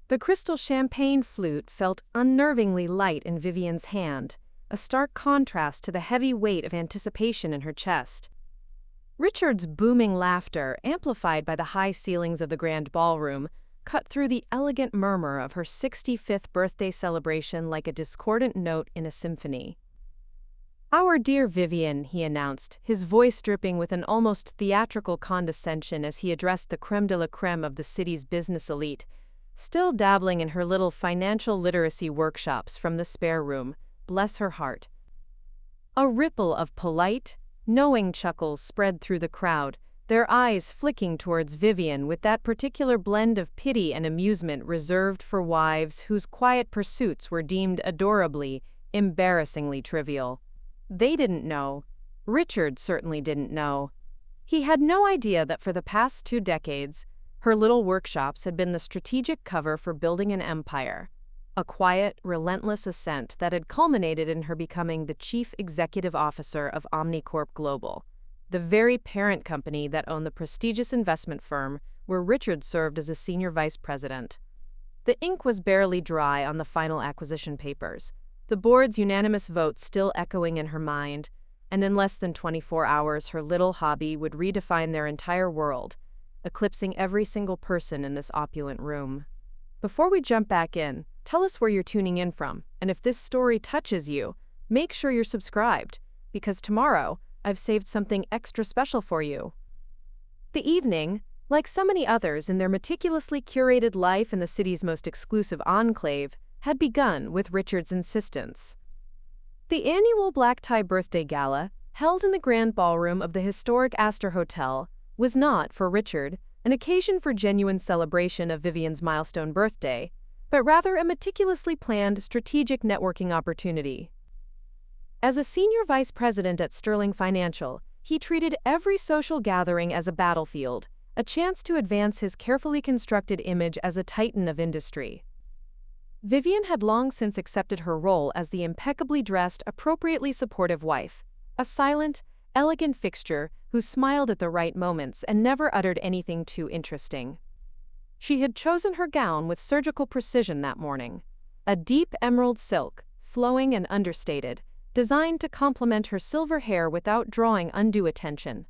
The crystal champagne flute felt unnervingly light in Vivian's hand, a stark contrast to the heavy weight of anticipation in her chest. Richard's booming laughter, amplified by the high ceilings of the grand ballroom, cut through the elegant murmur of her 65th birthday celebration like a discordant note in a symphony. "Our dear Vivian," he announced, his voice dripping with an almost theatrical condescension as he addressed the crème de la crème of the city's business elite, still dabbling in her little financial literacy workshops from the spare room, bless her heart. A ripple of polite, knowing chuckles spread through the crowd, their eyes flicking towards Vivian with that particular blend of pity and amusement reserved for wives whose quiet pursuits were deemed adorably, embarrassingly trivial. They didn't know. Richard certainly didn't know. He had no idea that for the past 2 decades, her little workshops had been the strategic cover for building an empire, a quiet, relentless ascent that had culminated in her becoming the chief executive officer of Omnicorp Global, the very parent company that owned the prestigious investment firm where Richard served as a senior vice president. The ink was barely dry on the final acquisition papers, the board's unanimous vote still echoing in her mind, and in less than 24 hours her little hobby would redefine their entire world, eclipsing every single person in this opulent room. Before we jump back in, tell us where you're tuning in from, and if this story touches you, make sure you're subscribed, because tomorrow I've saved something extra special for you. The evening, like so many others in their meticulously curated life in the city's most exclusive enclave, had begun with Richard's insistence. The annual black-tie birthday gala, held in the grand ballroom of the historic Astor Hotel, was not, for Richard, an occasion for genuine celebration of Vivian's milestone birthday, but rather a meticulously planned strategic networking opportunity. As a senior vice president at Sterling Financial, he treated every social gathering as a battlefield, a chance to advance his carefully constructed image as a titan of industry. Vivian had long since accepted her role as the impeccably dressed, appropriately supportive wife, a silent, elegant fixture who smiled at the right moments and never uttered anything too interesting. She had chosen her gown with surgical precision that morning, a deep emerald silk, flowing and understated, designed to complement her silver hair without drawing undue attention.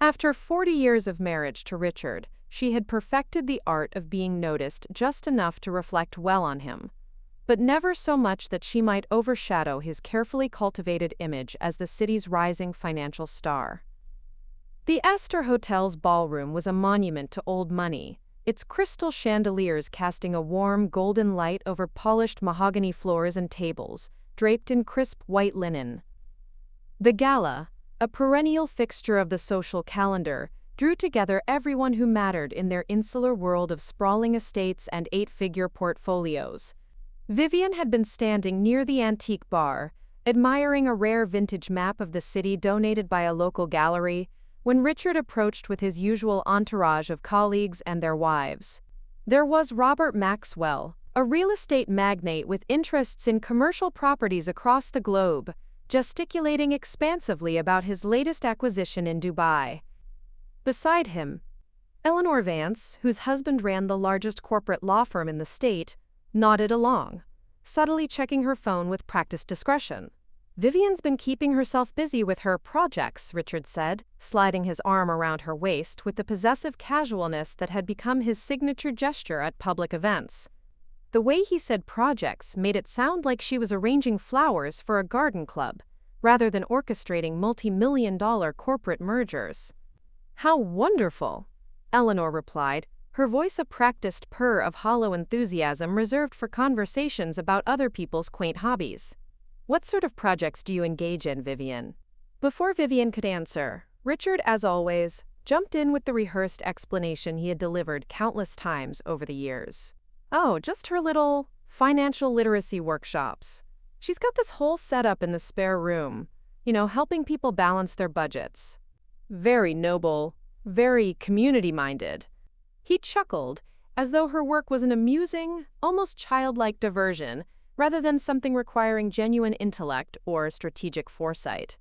After 40 years of marriage to Richard, she had perfected the art of being noticed just enough to reflect well on him, but never so much that she might overshadow his carefully cultivated image as the city's rising financial star. The Astor Hotel's ballroom was a monument to old money, its crystal chandeliers casting a warm golden light over polished mahogany floors and tables, draped in crisp white linen. The gala, a perennial fixture of the social calendar, drew together everyone who mattered in their insular world of sprawling estates and 8-figure portfolios. Vivian had been standing near the antique bar, admiring a rare vintage map of the city donated by a local gallery, when Richard approached with his usual entourage of colleagues and their wives. There was Robert Maxwell, a real estate magnate with interests in commercial properties across the globe, gesticulating expansively about his latest acquisition in Dubai. Beside him, Eleanor Vance, whose husband ran the largest corporate law firm in the state, nodded along, subtly checking her phone with practiced discretion. "Vivian's been keeping herself busy with her projects," Richard said, sliding his arm around her waist with the possessive casualness that had become his signature gesture at public events. The way he said projects made it sound like she was arranging flowers for a garden club, rather than orchestrating multi-million-dollar corporate mergers. "How wonderful," Eleanor replied, her voice a practiced purr of hollow enthusiasm reserved for conversations about other people's quaint hobbies. "What sort of projects do you engage in, Vivian?" Before Vivian could answer, Richard, as always, jumped in with the rehearsed explanation he had delivered countless times over the years. "Oh, just her little financial literacy workshops. She's got this whole setup in the spare room, helping people balance their budgets. Very noble, very community-minded." He chuckled, as though her work was an amusing, almost childlike diversion, rather than something requiring genuine intellect or strategic foresight.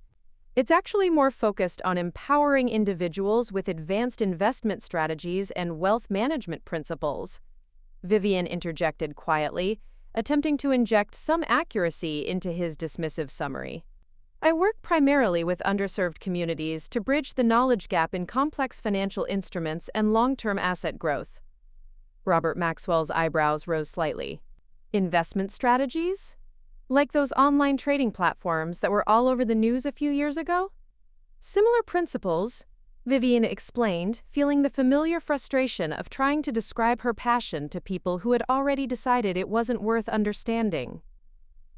"It's actually more focused on empowering individuals with advanced investment strategies and wealth management principles." Vivian interjected quietly, attempting to inject some accuracy into his dismissive summary. I work primarily with underserved communities to bridge the knowledge gap in complex financial instruments and long-term asset growth. Robert Maxwell's eyebrows rose slightly. Investment strategies? Like those online trading platforms that were all over the news a few years ago? Similar principles, Vivian explained, feeling the familiar frustration of trying to describe her passion to people who had already decided it wasn't worth understanding.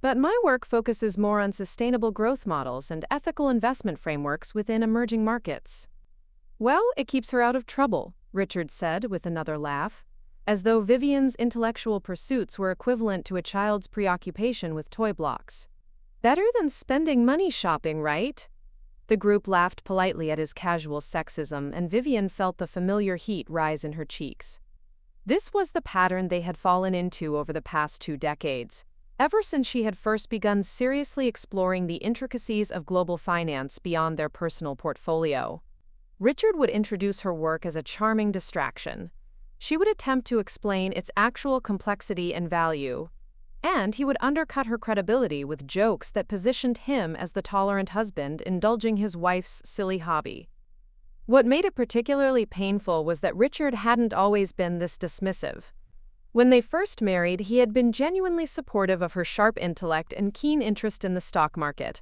But my work focuses more on sustainable growth models and ethical investment frameworks within emerging markets. Well, it keeps her out of trouble, Richard said with another laugh, as though Vivian's intellectual pursuits were equivalent to a child's preoccupation with toy blocks. Better than spending money shopping, right? The group laughed politely at his casual sexism, and Vivian felt the familiar heat rise in her cheeks. This was the pattern they had fallen into over the past 2 decades. Ever since she had first begun seriously exploring the intricacies of global finance beyond their personal portfolio. Richard would introduce her work as a charming distraction. She would attempt to explain its actual complexity and value, and he would undercut her credibility with jokes that positioned him as the tolerant husband indulging his wife's silly hobby. What made it particularly painful was that Richard hadn't always been this dismissive. When they first married, he had been genuinely supportive of her sharp intellect and keen interest in the stock market.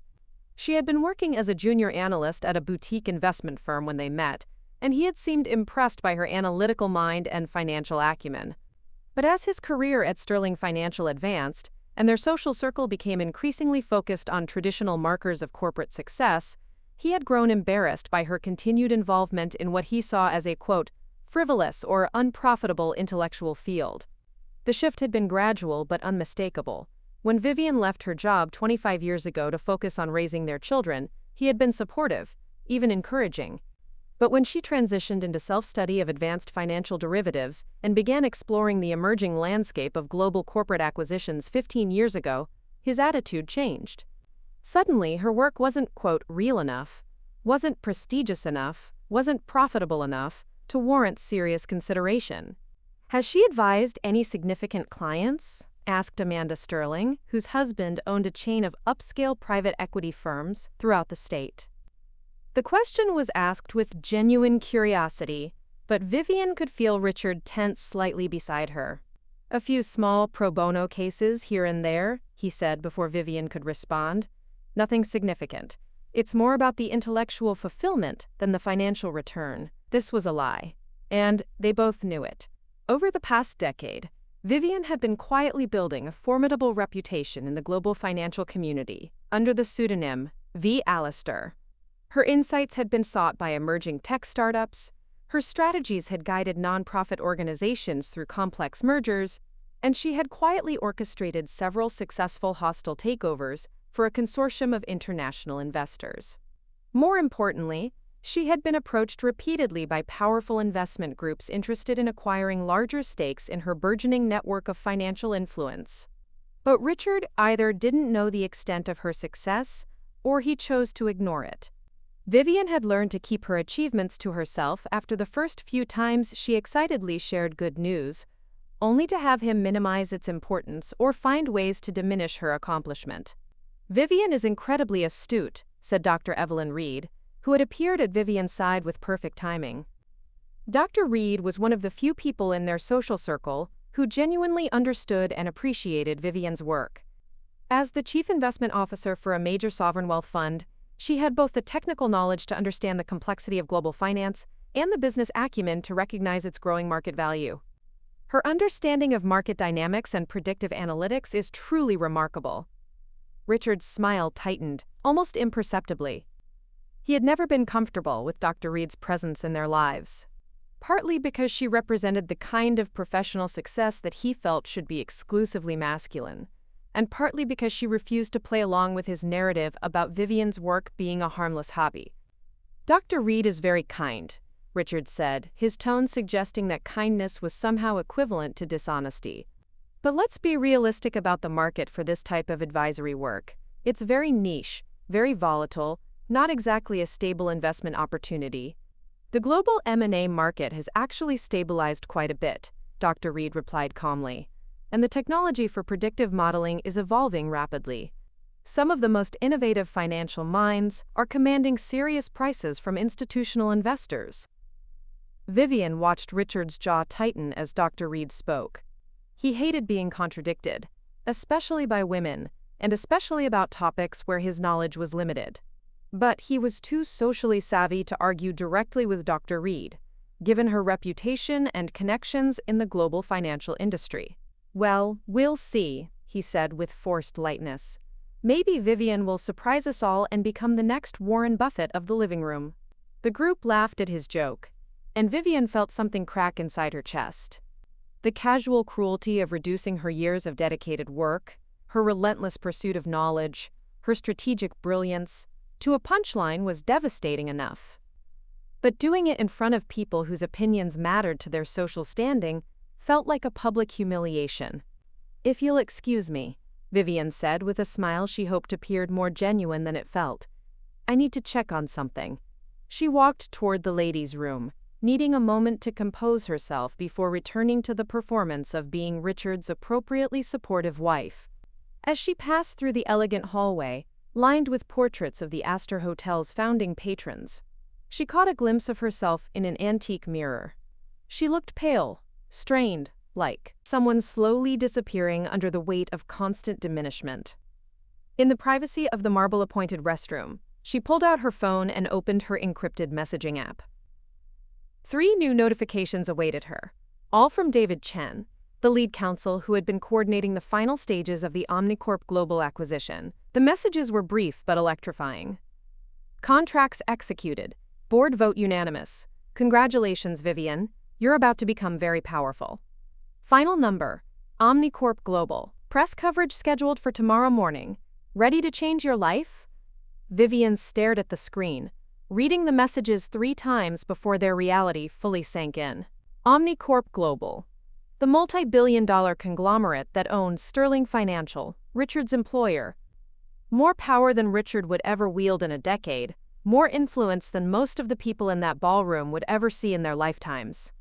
She had been working as a junior analyst at a boutique investment firm when they met, and he had seemed impressed by her analytical mind and financial acumen. But as his career at Sterling Financial advanced, and their social circle became increasingly focused on traditional markers of corporate success, he had grown embarrassed by her continued involvement in what he saw as a, quote, frivolous or unprofitable intellectual field. The shift had been gradual but unmistakable. When Vivian left her job 25 years ago to focus on raising their children, he had been supportive, even encouraging. But when she transitioned into self-study of advanced financial derivatives and began exploring the emerging landscape of global corporate acquisitions 15 years ago, his attitude changed. Suddenly, her work wasn't, quote, real enough, wasn't prestigious enough, wasn't profitable enough to warrant serious consideration. Has she advised any significant clients? Asked Amanda Sterling, whose husband owned a chain of upscale private equity firms throughout the state. The question was asked with genuine curiosity, but Vivian could feel Richard tense slightly beside her. A few small pro bono cases here and there, he said before Vivian could respond. Nothing significant. It's more about the intellectual fulfillment than the financial return. This was a lie. And they both knew it. Over the past decade, Vivian had been quietly building a formidable reputation in the global financial community under the pseudonym V. Alistair. Her insights had been sought by emerging tech startups, her strategies had guided nonprofit organizations through complex mergers, and she had quietly orchestrated several successful hostile takeovers for a consortium of international investors. More importantly, she had been approached repeatedly by powerful investment groups interested in acquiring larger stakes in her burgeoning network of financial influence. But Richard either didn't know the extent of her success, or he chose to ignore it. Vivian had learned to keep her achievements to herself after the first few times she excitedly shared good news, only to have him minimize its importance or find ways to diminish her accomplishment. Vivian is incredibly astute, said Dr. Evelyn Reed, who had appeared at Vivian's side with perfect timing. Dr. Reed was one of the few people in their social circle who genuinely understood and appreciated Vivian's work. As the chief investment officer for a major sovereign wealth fund, she had both the technical knowledge to understand the complexity of global finance and the business acumen to recognize its growing market value. Her understanding of market dynamics and predictive analytics is truly remarkable. Richard's smile tightened, almost imperceptibly. He had never been comfortable with Dr. Reed's presence in their lives, partly because she represented the kind of professional success that he felt should be exclusively masculine, and partly because she refused to play along with his narrative about Vivian's work being a harmless hobby. Dr. Reed is very kind, Richard said, his tone suggesting that kindness was somehow equivalent to dishonesty. But let's be realistic about the market for this type of advisory work. It's very niche, very volatile, not exactly a stable investment opportunity. The global M&A market has actually stabilized quite a bit, Dr. Reed replied calmly. "And the technology for predictive modeling is evolving rapidly. Some of the most innovative financial minds are commanding serious prices from institutional investors." Vivian watched Richard's jaw tighten as Dr. Reed spoke. He hated being contradicted, especially by women, and especially about topics where his knowledge was limited. But he was too socially savvy to argue directly with Dr. Reed, given her reputation and connections in the global financial industry. "Well, we'll see," he said with forced lightness. "Maybe Vivian will surprise us all and become the next Warren Buffett of the living room." The group laughed at his joke, and Vivian felt something crack inside her chest. The casual cruelty of reducing her years of dedicated work, her relentless pursuit of knowledge, her strategic brilliance, to a punchline was devastating enough. But doing it in front of people whose opinions mattered to their social standing felt like a public humiliation. "If you'll excuse me," Vivian said with a smile she hoped appeared more genuine than it felt. "I need to check on something." She walked toward the ladies' room, needing a moment to compose herself before returning to the performance of being Richard's appropriately supportive wife. As she passed through the elegant hallway, lined with portraits of the Astor Hotel's founding patrons, she caught a glimpse of herself in an antique mirror. She looked pale, strained, like someone slowly disappearing under the weight of constant diminishment. In the privacy of the marble-appointed restroom, she pulled out her phone and opened her encrypted messaging app. 3 new notifications awaited her, all from David Chen, the lead counsel who had been coordinating the final stages of the Omnicorp Global acquisition. The messages were brief but electrifying. "Contracts executed. Board vote unanimous. Congratulations, Vivian. You're about to become very powerful. Final number, Omnicorp Global. Press coverage scheduled for tomorrow morning. Ready to change your life?" Vivian stared at the screen, reading the messages 3 times before their reality fully sank in. Omnicorp Global, the multi-billion-dollar conglomerate that owned Sterling Financial, Richard's employer. More power than Richard would ever wield in a decade, more influence than most of the people in that ballroom would ever see in their lifetimes.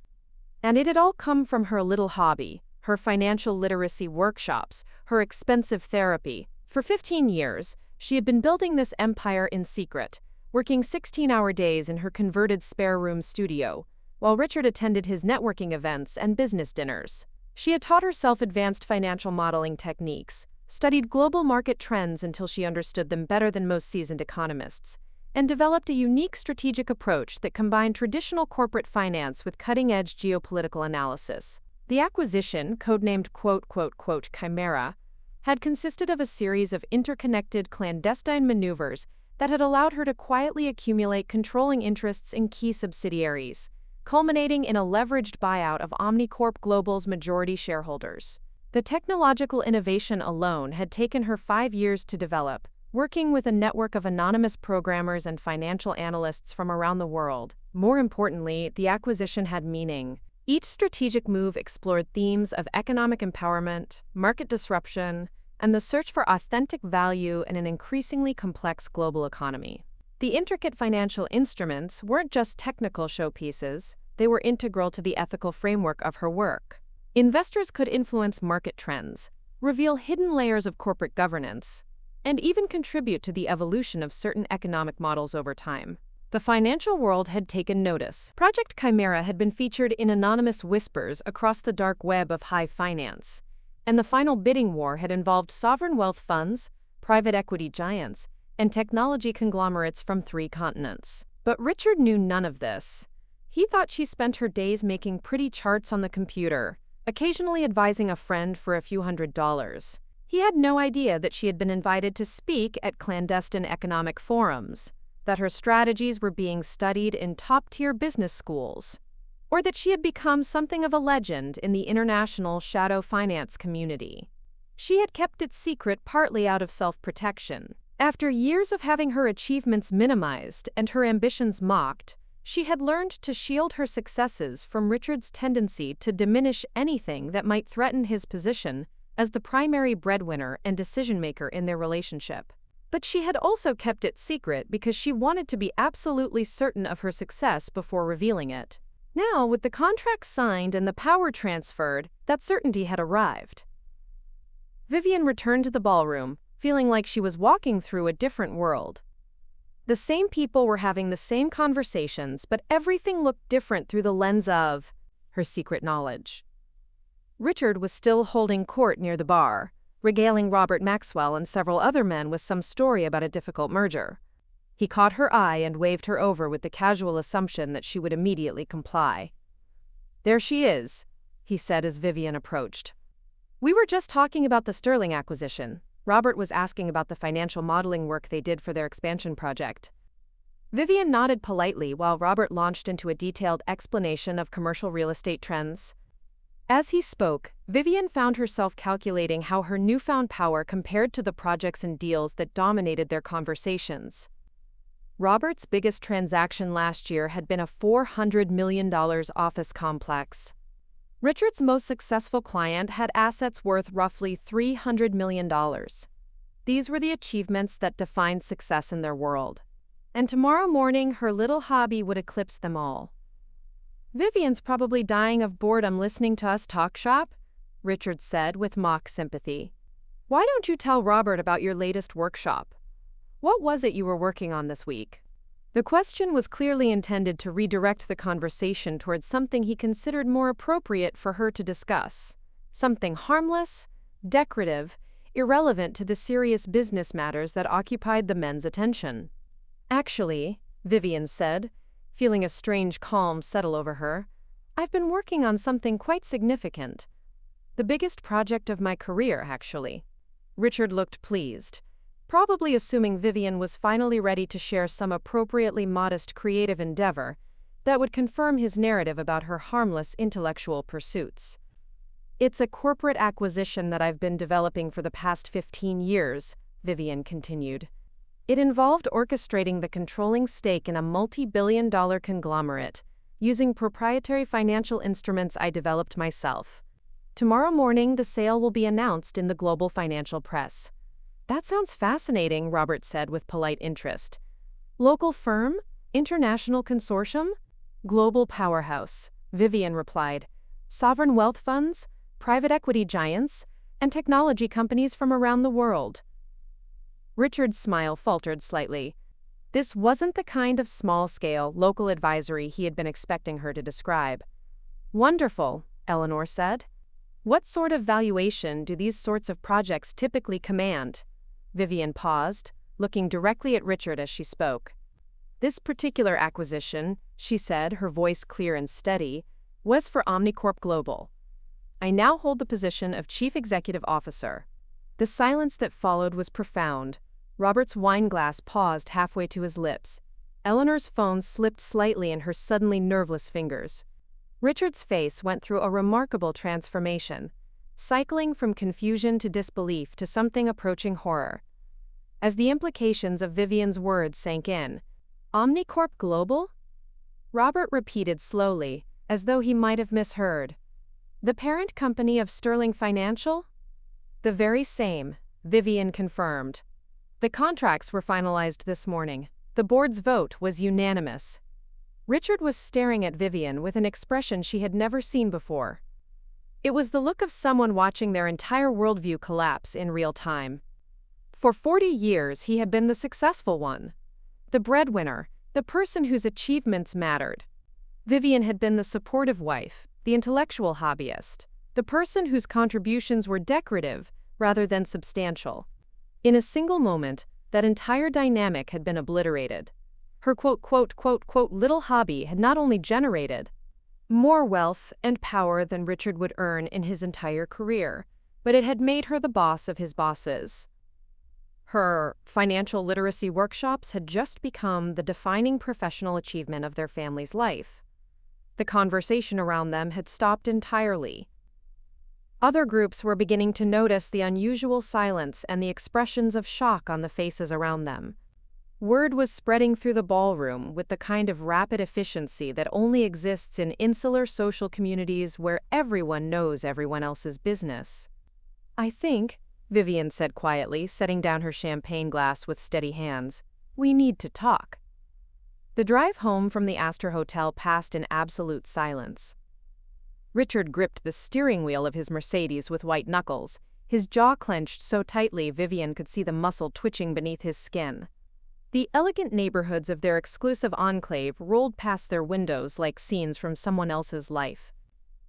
And it had all come from her little hobby, her financial literacy workshops, her expensive therapy. For 15 years, she had been building this empire in secret, working 16-hour days in her converted spare room studio, while Richard attended his networking events and business dinners. She had taught herself advanced financial modeling techniques, studied global market trends until she understood them better than most seasoned economists, and developed a unique strategic approach that combined traditional corporate finance with cutting-edge geopolitical analysis. The acquisition, codenamed "Chimera," had consisted of a series of interconnected clandestine maneuvers that had allowed her to quietly accumulate controlling interests in key subsidiaries, culminating in a leveraged buyout of Omnicorp Global's majority shareholders. The technological innovation alone had taken her 5 years to develop, working with a network of anonymous programmers and financial analysts from around the world. More importantly, the acquisition had meaning. Each strategic move explored themes of economic empowerment, market disruption, and the search for authentic value in an increasingly complex global economy. The intricate financial instruments weren't just technical showpieces, they were integral to the ethical framework of her work. Investors could influence market trends, reveal hidden layers of corporate governance, and even contribute to the evolution of certain economic models over time. The financial world had taken notice. Project Chimera had been featured in anonymous whispers across the dark web of high finance, and the final bidding war had involved sovereign wealth funds, private equity giants, and technology conglomerates from 3 continents. But Richard knew none of this. He thought she spent her days making pretty charts on the computer, occasionally advising a friend for a few $100s. He had no idea that she had been invited to speak at clandestine economic forums, that her strategies were being studied in top-tier business schools, or that she had become something of a legend in the international shadow finance community. She had kept it secret partly out of self-protection. After years of having her achievements minimized and her ambitions mocked, she had learned to shield her successes from Richard's tendency to diminish anything that might threaten his position as the primary breadwinner and decision-maker in their relationship. But she had also kept it secret because she wanted to be absolutely certain of her success before revealing it. Now, with the contract signed and the power transferred, that certainty had arrived. Vivian returned to the ballroom, feeling like she was walking through a different world. The same people were having the same conversations, but everything looked different through the lens of her secret knowledge. Richard was still holding court near the bar, regaling Robert Maxwell and several other men with some story about a difficult merger. He caught her eye and waved her over with the casual assumption that she would immediately comply. "There she is," he said as Vivian approached. "We were just talking about the Sterling acquisition." Robert was asking about the financial modeling work they did for their expansion project. Vivian nodded politely while Robert launched into a detailed explanation of commercial real estate trends. As he spoke, Vivian found herself calculating how her newfound power compared to the projects and deals that dominated their conversations. Robert's biggest transaction last year had been a $400 million office complex. Richard's most successful client had assets worth roughly $300 million. These were the achievements that defined success in their world. And tomorrow morning, her little hobby would eclipse them all. "Vivian's probably dying of boredom listening to us talk shop," Richard said with mock sympathy. "Why don't you tell Robert about your latest workshop? What was it you were working on this week?" The question was clearly intended to redirect the conversation towards something he considered more appropriate for her to discuss. Something harmless, decorative, irrelevant to the serious business matters that occupied the men's attention. "Actually," Vivian said, feeling a strange calm settle over her, "I've been working on something quite significant. The biggest project of my career, actually." Richard looked pleased, probably assuming Vivian was finally ready to share some appropriately modest creative endeavor that would confirm his narrative about her harmless intellectual pursuits. "It's a corporate acquisition that I've been developing for the past 15 years, Vivian continued. "It involved orchestrating the controlling stake in a multi-billion-dollar conglomerate, using proprietary financial instruments I developed myself. Tomorrow morning, the sale will be announced in the global financial press." "That sounds fascinating," Robert said with polite interest. "Local firm? International consortium?" "Global powerhouse," Vivian replied. "Sovereign wealth funds, private equity giants, and technology companies from around the world." Richard's smile faltered slightly. This wasn't the kind of small-scale, local advisory he had been expecting her to describe. "Wonderful," Eleanor said. "What sort of valuation do these sorts of projects typically command?" Vivian paused, looking directly at Richard as she spoke. "This particular acquisition," she said, her voice clear and steady, "was for Omnicorp Global. I now hold the position of Chief Executive Officer." The silence that followed was profound. Robert's wine glass paused halfway to his lips. Eleanor's phone slipped slightly in her suddenly nerveless fingers. Richard's face went through a remarkable transformation, cycling from confusion to disbelief to something approaching horror. As the implications of Vivian's words sank in, "Omnicorp Global?" Robert repeated slowly, as though he might have misheard. "The parent company of Sterling Financial?" "The very same," Vivian confirmed. "The contracts were finalized this morning. The board's vote was unanimous." Richard was staring at Vivian with an expression she had never seen before. It was the look of someone watching their entire worldview collapse in real time. For 40 years, he had been the successful one, the breadwinner, the person whose achievements mattered. Vivian had been the supportive wife, the intellectual hobbyist, the person whose contributions were decorative rather than substantial. In a single moment, that entire dynamic had been obliterated. Her little hobby had not only generated more wealth and power than Richard would earn in his entire career, but it had made her the boss of his bosses. Her financial literacy workshops had just become the defining professional achievement of their family's life. The conversation around them had stopped entirely. Other groups were beginning to notice the unusual silence and the expressions of shock on the faces around them. Word was spreading through the ballroom with the kind of rapid efficiency that only exists in insular social communities where everyone knows everyone else's business. "I think," Vivian said quietly, setting down her champagne glass with steady hands, "we need to talk." The drive home from the Astor Hotel passed in absolute silence. Richard gripped the steering wheel of his Mercedes with white knuckles, his jaw clenched so tightly Vivian could see the muscle twitching beneath his skin. The elegant neighborhoods of their exclusive enclave rolled past their windows like scenes from someone else's life,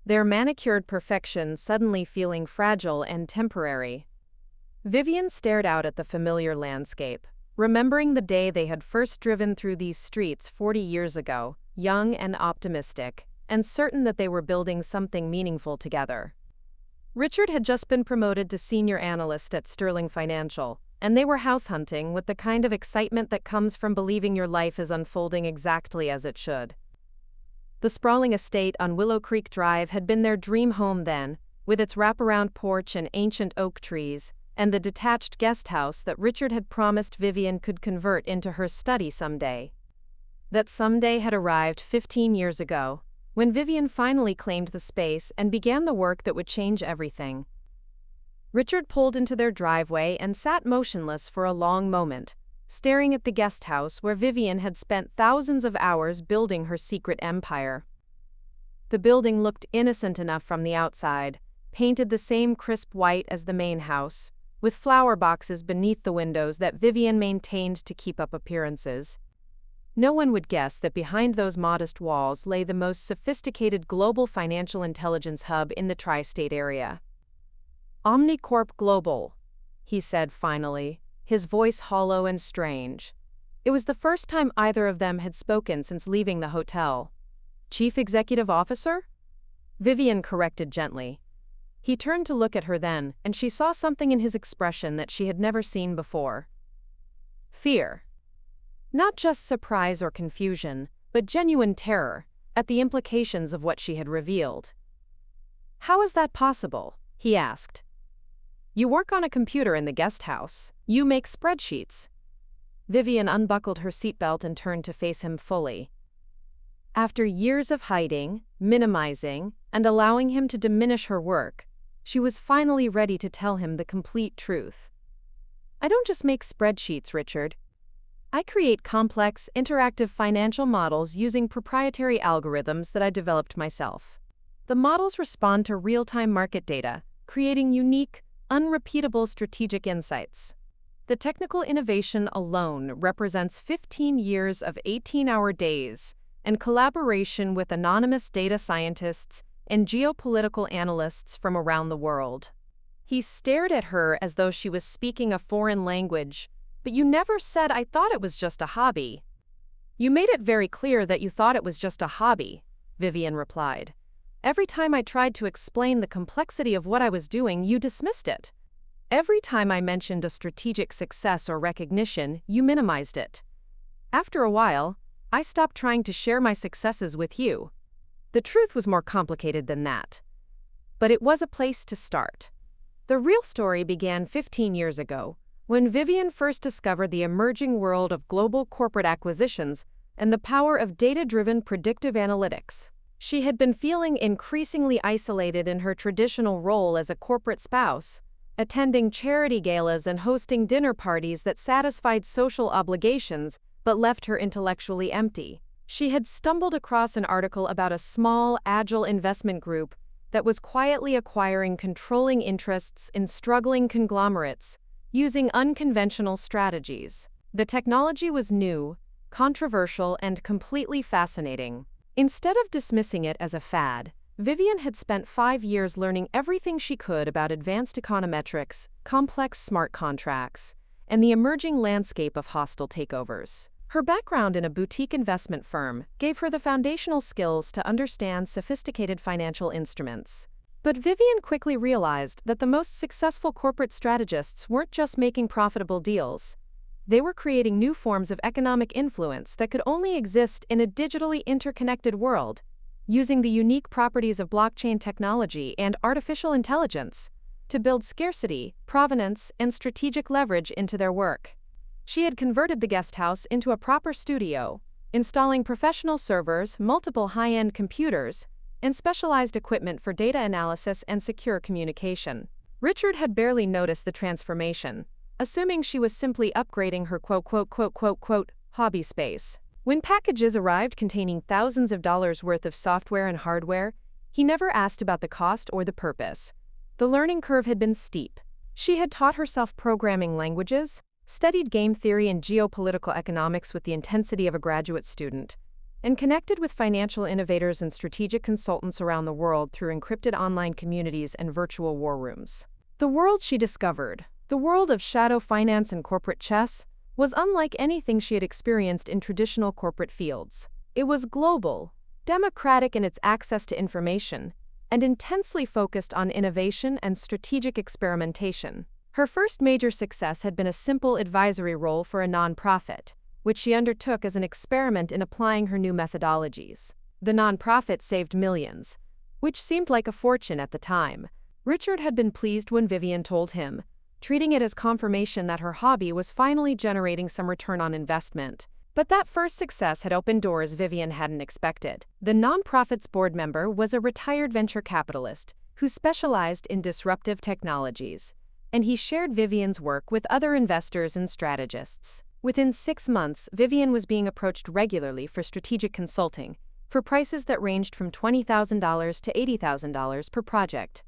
their manicured perfection suddenly feeling fragile and temporary. Vivian stared out at the familiar landscape, remembering the day they had first driven through these streets 40 years ago, young and optimistic, and certain that they were building something meaningful together. Richard had just been promoted to senior analyst at Sterling Financial, and they were house hunting with the kind of excitement that comes from believing your life is unfolding exactly as it should. The sprawling estate on Willow Creek Drive had been their dream home then, with its wraparound porch and ancient oak trees, and the detached guest house that Richard had promised Vivian could convert into her study someday. That someday had arrived 15 years ago, when Vivian finally claimed the space and began the work that would change everything. Richard pulled into their driveway and sat motionless for a long moment, staring at the guest house where Vivian had spent thousands of hours building her secret empire. The building looked innocent enough from the outside, painted the same crisp white as the main house, with flower boxes beneath the windows that Vivian maintained to keep up appearances. No one would guess that behind those modest walls lay the most sophisticated global financial intelligence hub in the tri-state area. Omnicorp Global, he said finally, his voice hollow and strange. It was the first time either of them had spoken since leaving the hotel. Chief Executive Officer? Vivian corrected gently. He turned to look at her then, and she saw something in his expression that she had never seen before. Fear. Not just surprise or confusion, but genuine terror at the implications of what she had revealed. "How is that possible?" he asked. "You work on a computer in the guest house. You make spreadsheets." Vivian unbuckled her seatbelt and turned to face him fully. After years of hiding, minimizing, and allowing him to diminish her work, she was finally ready to tell him the complete truth. "I don't just make spreadsheets, Richard. I create complex, interactive financial models using proprietary algorithms that I developed myself. The models respond to real-time market data, creating unique, unrepeatable strategic insights. The technical innovation alone represents 15 years of 18-hour days and collaboration with anonymous data scientists and geopolitical analysts from around the world." He stared at her as though she was speaking a foreign language. "But you never said I thought it was just a hobby." "You made it very clear that you thought it was just a hobby," Vivian replied. "Every time I tried to explain the complexity of what I was doing, you dismissed it. Every time I mentioned a strategic success or recognition, you minimized it. After a while, I stopped trying to share my successes with you. The truth was more complicated than that. But it was a place to start." The real story began 15 years ago, when Vivian first discovered the emerging world of global corporate acquisitions and the power of data-driven predictive analytics. She had been feeling increasingly isolated in her traditional role as a corporate spouse, attending charity galas and hosting dinner parties that satisfied social obligations but left her intellectually empty. She had stumbled across an article about a small, agile investment group that was quietly acquiring controlling interests in struggling conglomerates, using unconventional strategies. The technology was new, controversial, and completely fascinating. Instead of dismissing it as a fad, Vivian had spent 5 years learning everything she could about advanced econometrics, complex smart contracts, and the emerging landscape of hostile takeovers. Her background in a boutique investment firm gave her the foundational skills to understand sophisticated financial instruments. But Vivian quickly realized that the most successful corporate strategists weren't just making profitable deals. They were creating new forms of economic influence that could only exist in a digitally interconnected world, using the unique properties of blockchain technology and artificial intelligence to build scarcity, provenance, and strategic leverage into their work. She had converted the guest house into a proper studio, installing professional servers, multiple high-end computers, and specialized equipment for data analysis and secure communication. Richard had barely noticed the transformation, assuming she was simply upgrading her quote-quote-quote-quote-quote hobby space. When packages arrived containing thousands of dollars worth of software and hardware, he never asked about the cost or the purpose. The learning curve had been steep. She had taught herself programming languages, studied game theory and geopolitical economics with the intensity of a graduate student, and connected with financial innovators and strategic consultants around the world through encrypted online communities and virtual war rooms. The world she discovered, the world of shadow finance and corporate chess, was unlike anything she had experienced in traditional corporate fields. It was global, democratic in its access to information, and intensely focused on innovation and strategic experimentation. Her first major success had been a simple advisory role for a nonprofit, which she undertook as an experiment in applying her new methodologies. The nonprofit saved millions, which seemed like a fortune at the time. Richard had been pleased when Vivian told him, treating it as confirmation that her hobby was finally generating some return on investment. But that first success had opened doors Vivian hadn't expected. The nonprofit's board member was a retired venture capitalist who specialized in disruptive technologies, and he shared Vivian's work with other investors and strategists. Within 6 months, Vivian was being approached regularly for strategic consulting, for prices that ranged from $20,000 to $80,000 per project.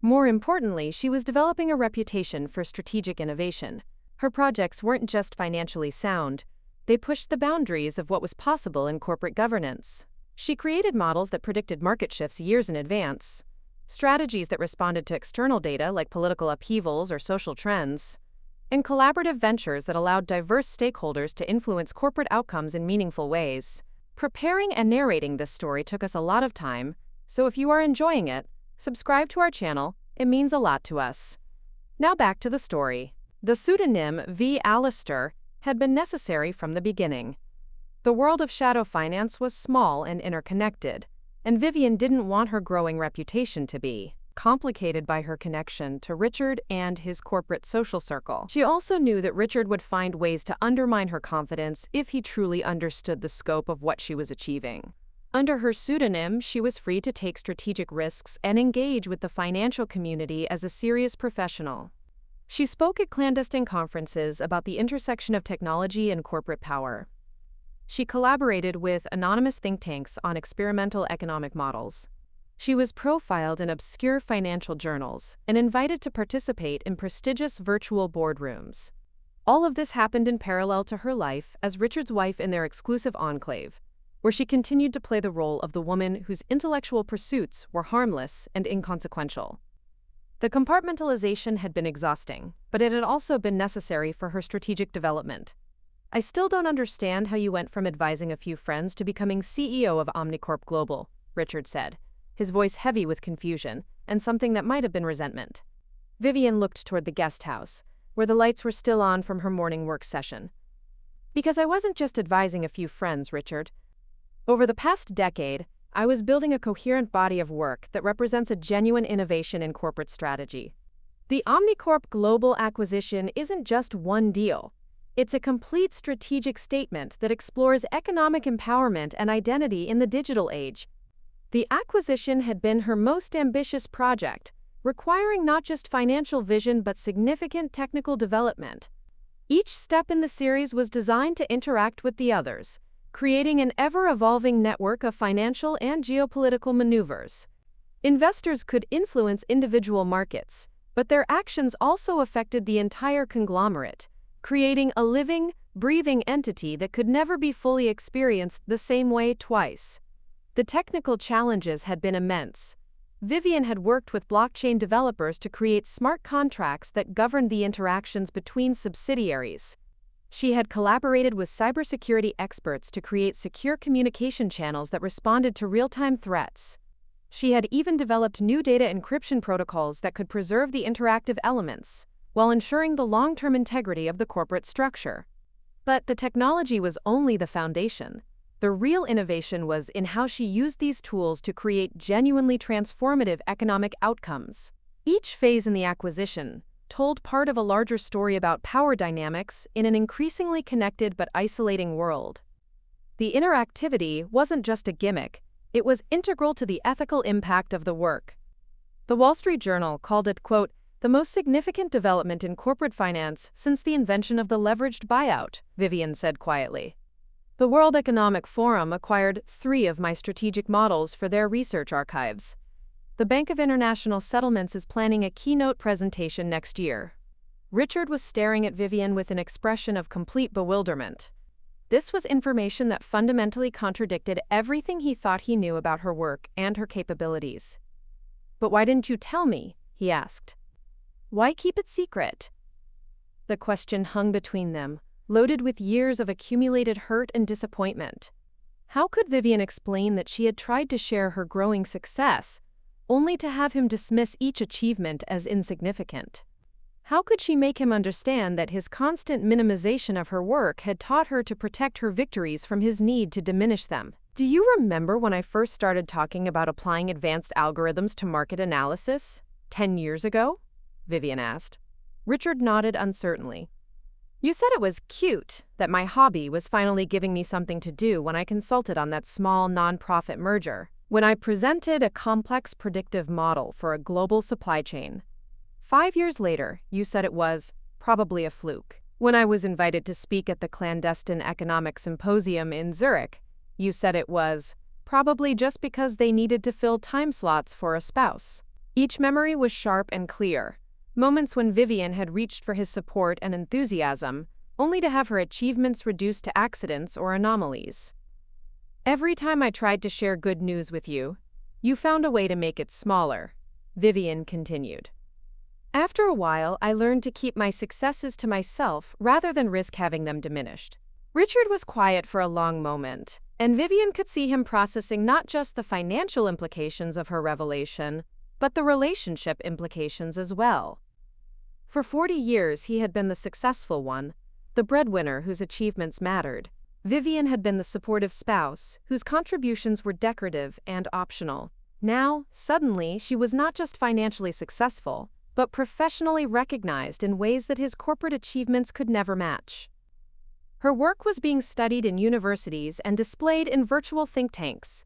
More importantly, she was developing a reputation for strategic innovation. Her projects weren't just financially sound, they pushed the boundaries of what was possible in corporate governance. She created models that predicted market shifts years in advance, strategies that responded to external data like political upheavals or social trends, and collaborative ventures that allowed diverse stakeholders to influence corporate outcomes in meaningful ways. Preparing and narrating this story took us a lot of time, so if you are enjoying it, subscribe to our channel, it means a lot to us. Now back to the story. The pseudonym V. Alistair had been necessary from the beginning. The world of shadow finance was small and interconnected, and Vivian didn't want her growing reputation to be complicated by her connection to Richard and his corporate social circle. She also knew that Richard would find ways to undermine her confidence if he truly understood the scope of what she was achieving. Under her pseudonym, she was free to take strategic risks and engage with the financial community as a serious professional. She spoke at clandestine conferences about the intersection of technology and corporate power. She collaborated with anonymous think tanks on experimental economic models. She was profiled in obscure financial journals and invited to participate in prestigious virtual boardrooms. All of this happened in parallel to her life as Richard's wife in their exclusive enclave, where she continued to play the role of the woman whose intellectual pursuits were harmless and inconsequential. The compartmentalization had been exhausting, but it had also been necessary for her strategic development. I still don't understand how you went from advising a few friends to becoming CEO of Omnicorp Global, Richard said, his voice heavy with confusion and something that might have been resentment. Vivian looked toward the guest house, where the lights were still on from her morning work session. Because I wasn't just advising a few friends, Richard. Over the past decade, I was building a coherent body of work that represents a genuine innovation in corporate strategy. The Omnicorp Global acquisition isn't just one deal. It's a complete strategic statement that explores economic empowerment and identity in the digital age. The acquisition had been her most ambitious project, requiring not just financial vision but significant technical development. Each step in the series was designed to interact with the others, creating an ever-evolving network of financial and geopolitical maneuvers. Investors could influence individual markets, but their actions also affected the entire conglomerate, creating a living, breathing entity that could never be fully experienced the same way twice. The technical challenges had been immense. Vivian had worked with blockchain developers to create smart contracts that governed the interactions between subsidiaries. She had collaborated with cybersecurity experts to create secure communication channels that responded to real-time threats. She had even developed new data encryption protocols that could preserve the interactive elements, while ensuring the long-term integrity of the corporate structure. But the technology was only the foundation. The real innovation was in how she used these tools to create genuinely transformative economic outcomes. Each phase in the acquisition told part of a larger story about power dynamics in an increasingly connected but isolating world. The interactivity wasn't just a gimmick, it was integral to the ethical impact of the work. The Wall Street Journal called it, quote, the most significant development in corporate finance since the invention of the leveraged buyout, Vivian said quietly. The World Economic Forum acquired 3 of my strategic models for their research archives. The Bank of International Settlements is planning a keynote presentation next year. Richard was staring at Vivian with an expression of complete bewilderment. This was information that fundamentally contradicted everything he thought he knew about her work and her capabilities. "But why didn't you tell me?" he asked. "Why keep it secret?" The question hung between them, loaded with years of accumulated hurt and disappointment. How could Vivian explain that she had tried to share her growing success, only to have him dismiss each achievement as insignificant? How could she make him understand that his constant minimization of her work had taught her to protect her victories from his need to diminish them? "Do you remember when I first started talking about applying advanced algorithms to market analysis? 10 years ago?" Vivian asked. Richard nodded uncertainly. "You said it was cute that my hobby was finally giving me something to do when I consulted on that small nonprofit merger, when I presented a complex predictive model for a global supply chain. 5 years later, you said it was probably a fluke. When I was invited to speak at the clandestine economic symposium in Zurich, you said it was probably just because they needed to fill time slots for a spouse." Each memory was sharp and clear, moments when Vivian had reached for his support and enthusiasm, only to have her achievements reduced to accidents or anomalies. "Every time I tried to share good news with you, you found a way to make it smaller," Vivian continued. "After a while, I learned to keep my successes to myself rather than risk having them diminished." Richard was quiet for a long moment, and Vivian could see him processing not just the financial implications of her revelation, but the relationship implications as well. For 40 years, he had been the successful one, the breadwinner whose achievements mattered. Vivian had been the supportive spouse, whose contributions were decorative and optional. Now, suddenly, she was not just financially successful, but professionally recognized in ways that his corporate achievements could never match. Her work was being studied in universities and displayed in virtual think tanks.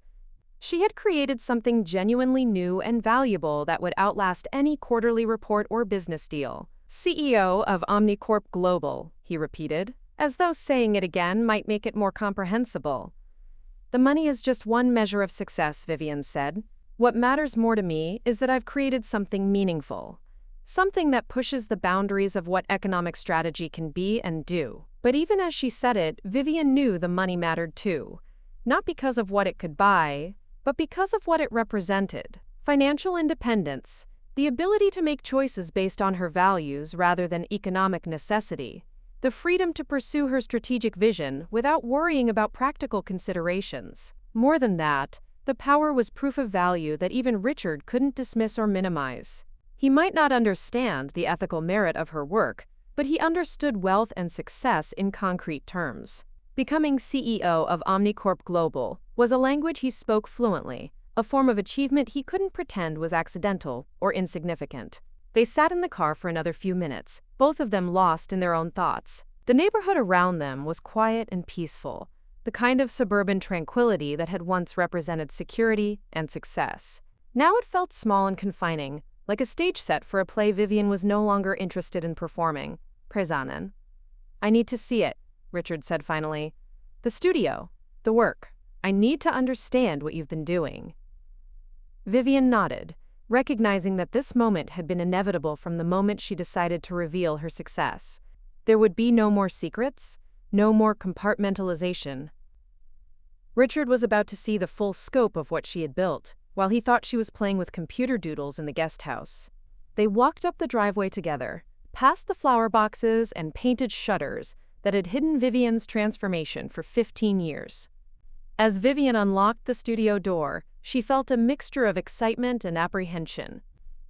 She had created something genuinely new and valuable that would outlast any quarterly report or business deal. "CEO of Omnicorp Global," he repeated, as though saying it again might make it more comprehensible. "The money is just one measure of success," Vivian said. "What matters more to me is that I've created something meaningful. Something that pushes the boundaries of what economic strategy can be and do." But even as she said it, Vivian knew the money mattered too. Not because of what it could buy, but because of what it represented. Financial independence, the ability to make choices based on her values rather than economic necessity, the freedom to pursue her strategic vision without worrying about practical considerations. More than that, the power was proof of value that even Richard couldn't dismiss or minimize. He might not understand the ethical merit of her work, but he understood wealth and success in concrete terms. Becoming CEO of Omnicorp Global was a language he spoke fluently, a form of achievement he couldn't pretend was accidental or insignificant. They sat in the car for another few minutes, both of them lost in their own thoughts. The neighborhood around them was quiet and peaceful, the kind of suburban tranquility that had once represented security and success. Now it felt small and confining, like a stage set for a play Vivian was no longer interested in performing. "Prezanen. I need to see it," Richard said finally. "The studio, the work. I need to understand what you've been doing." Vivian nodded, recognizing that this moment had been inevitable from the moment she decided to reveal her success. There would be no more secrets, no more compartmentalization. Richard was about to see the full scope of what she had built, while he thought she was playing with computer doodles in the guest house. They walked up the driveway together, past the flower boxes and painted shutters that had hidden Vivian's transformation for 15 years. As Vivian unlocked the studio door, she felt a mixture of excitement and apprehension.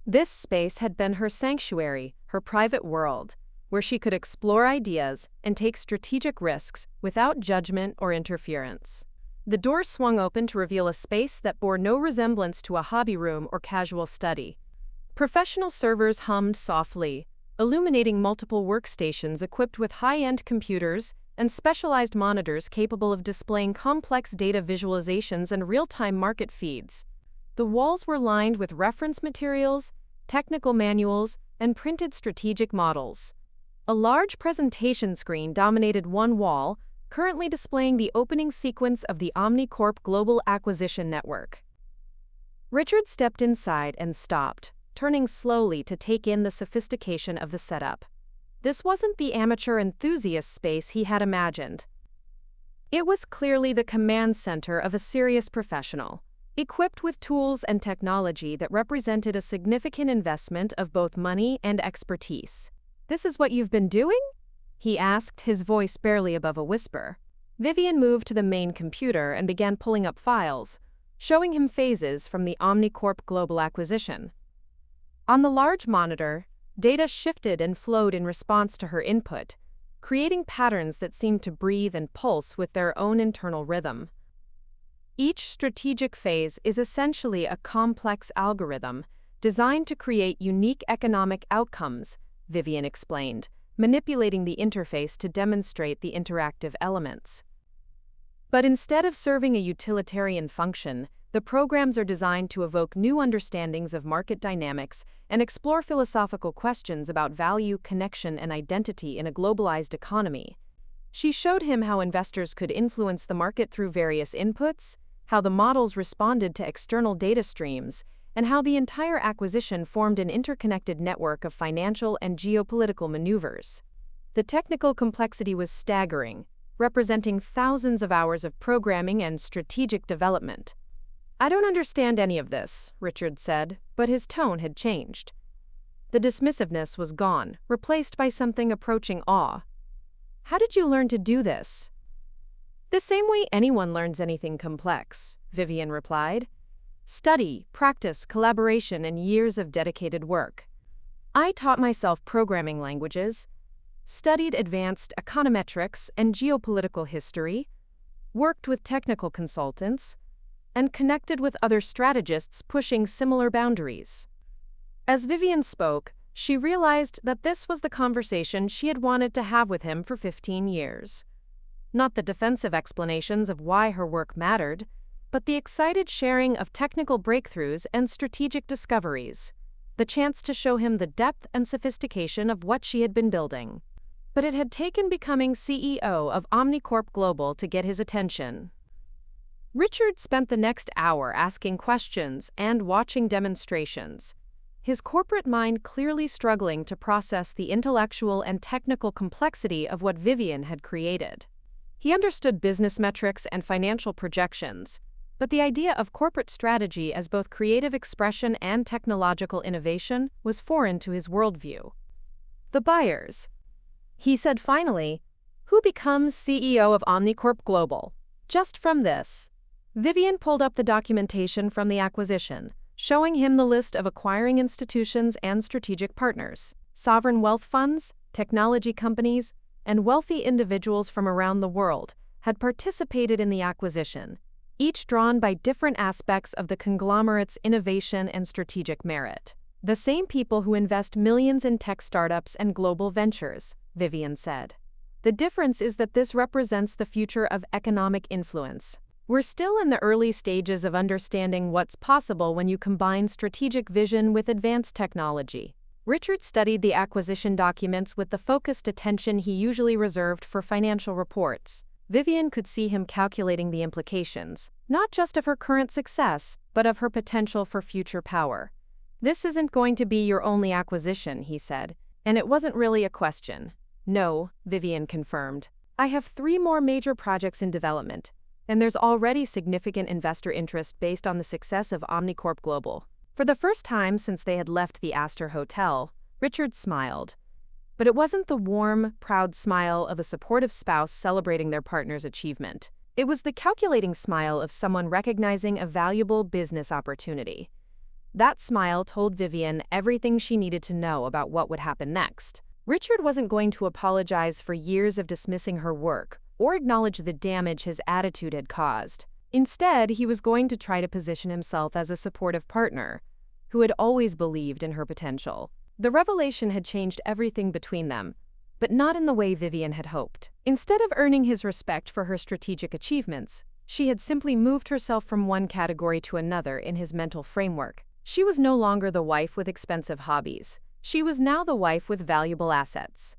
This space had been her sanctuary, her private world, where she could explore ideas and take strategic risks without judgment or interference. The door swung open to reveal a space that bore no resemblance to a hobby room or casual study. Professional servers hummed softly, illuminating multiple workstations equipped with high-end computers and specialized monitors capable of displaying complex data visualizations and real-time market feeds. The walls were lined with reference materials, technical manuals, and printed strategic models. A large presentation screen dominated one wall, currently displaying the opening sequence of the Omnicorp Global Acquisition Network. Richard stepped inside and stopped, turning slowly to take in the sophistication of the setup. This wasn't the amateur enthusiast space he had imagined. It was clearly the command center of a serious professional, equipped with tools and technology that represented a significant investment of both money and expertise. "This is what you've been doing?" he asked, his voice barely above a whisper. Vivian moved to the main computer and began pulling up files, showing him phases from the Omnicorp Global Acquisition. On the large monitor, data shifted and flowed in response to her input, creating patterns that seemed to breathe and pulse with their own internal rhythm. Each strategic phase is essentially a complex algorithm designed to create unique economic outcomes, Vivian explained, manipulating the interface to demonstrate the interactive elements. But instead of serving a utilitarian function, the programs are designed to evoke new understandings of market dynamics and explore philosophical questions about value, connection, and identity in a globalized economy. She showed him how investors could influence the market through various inputs, how the models responded to external data streams, and how the entire acquisition formed an interconnected network of financial and geopolitical maneuvers. The technical complexity was staggering, representing thousands of hours of programming and strategic development. "I don't understand any of this," Richard said, but his tone had changed. The dismissiveness was gone, replaced by something approaching awe. "How did you learn to do this?" "The same way anyone learns anything complex," Vivian replied. "Study, practice, collaboration, and years of dedicated work. I taught myself programming languages, studied advanced econometrics and geopolitical history, worked with technical consultants, and connected with other strategists pushing similar boundaries." As Vivian spoke, she realized that this was the conversation she had wanted to have with him for 15 years. Not the defensive explanations of why her work mattered, but the excited sharing of technical breakthroughs and strategic discoveries, the chance to show him the depth and sophistication of what she had been building. But it had taken becoming CEO of Omnicorp Global to get his attention. Richard spent the next hour asking questions and watching demonstrations, his corporate mind clearly struggling to process the intellectual and technical complexity of what Vivian had created. He understood business metrics and financial projections, but the idea of corporate strategy as both creative expression and technological innovation was foreign to his worldview. "The buyers," he said finally. "Who becomes CEO of Omnicorp Global?" Just from this, Vivian pulled up the documentation from the acquisition, showing him the list of acquiring institutions and strategic partners, sovereign wealth funds, technology companies, and wealthy individuals from around the world had participated in the acquisition, each drawn by different aspects of the conglomerate's innovation and strategic merit. "The same people who invest millions in tech startups and global ventures," Vivian said. "The difference is that this represents the future of economic influence. We're still in the early stages of understanding what's possible when you combine strategic vision with advanced technology." Richard studied the acquisition documents with the focused attention he usually reserved for financial reports. Vivian could see him calculating the implications, not just of her current success, but of her potential for future power. "This isn't going to be your only acquisition," he said, and it wasn't really a question. "No," Vivian confirmed. "I have 3 more major projects in development, and there's already significant investor interest based on the success of Omnicorp Global." For the first time since they had left the Astor Hotel, Richard smiled. But it wasn't the warm, proud smile of a supportive spouse celebrating their partner's achievement. It was the calculating smile of someone recognizing a valuable business opportunity. That smile told Vivian everything she needed to know about what would happen next. Richard wasn't going to apologize for years of dismissing her work or acknowledge the damage his attitude had caused. Instead, he was going to try to position himself as a supportive partner who had always believed in her potential. The revelation had changed everything between them, but not in the way Vivian had hoped. Instead of earning his respect for her strategic achievements, she had simply moved herself from one category to another in his mental framework. She was no longer the wife with expensive hobbies. She was now the wife with valuable assets.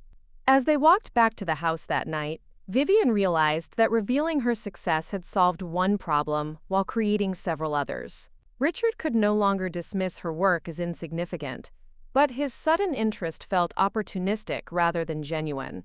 As they walked back to the house that night, Vivian realized that revealing her success had solved one problem while creating several others. Richard could no longer dismiss her work as insignificant, but his sudden interest felt opportunistic rather than genuine.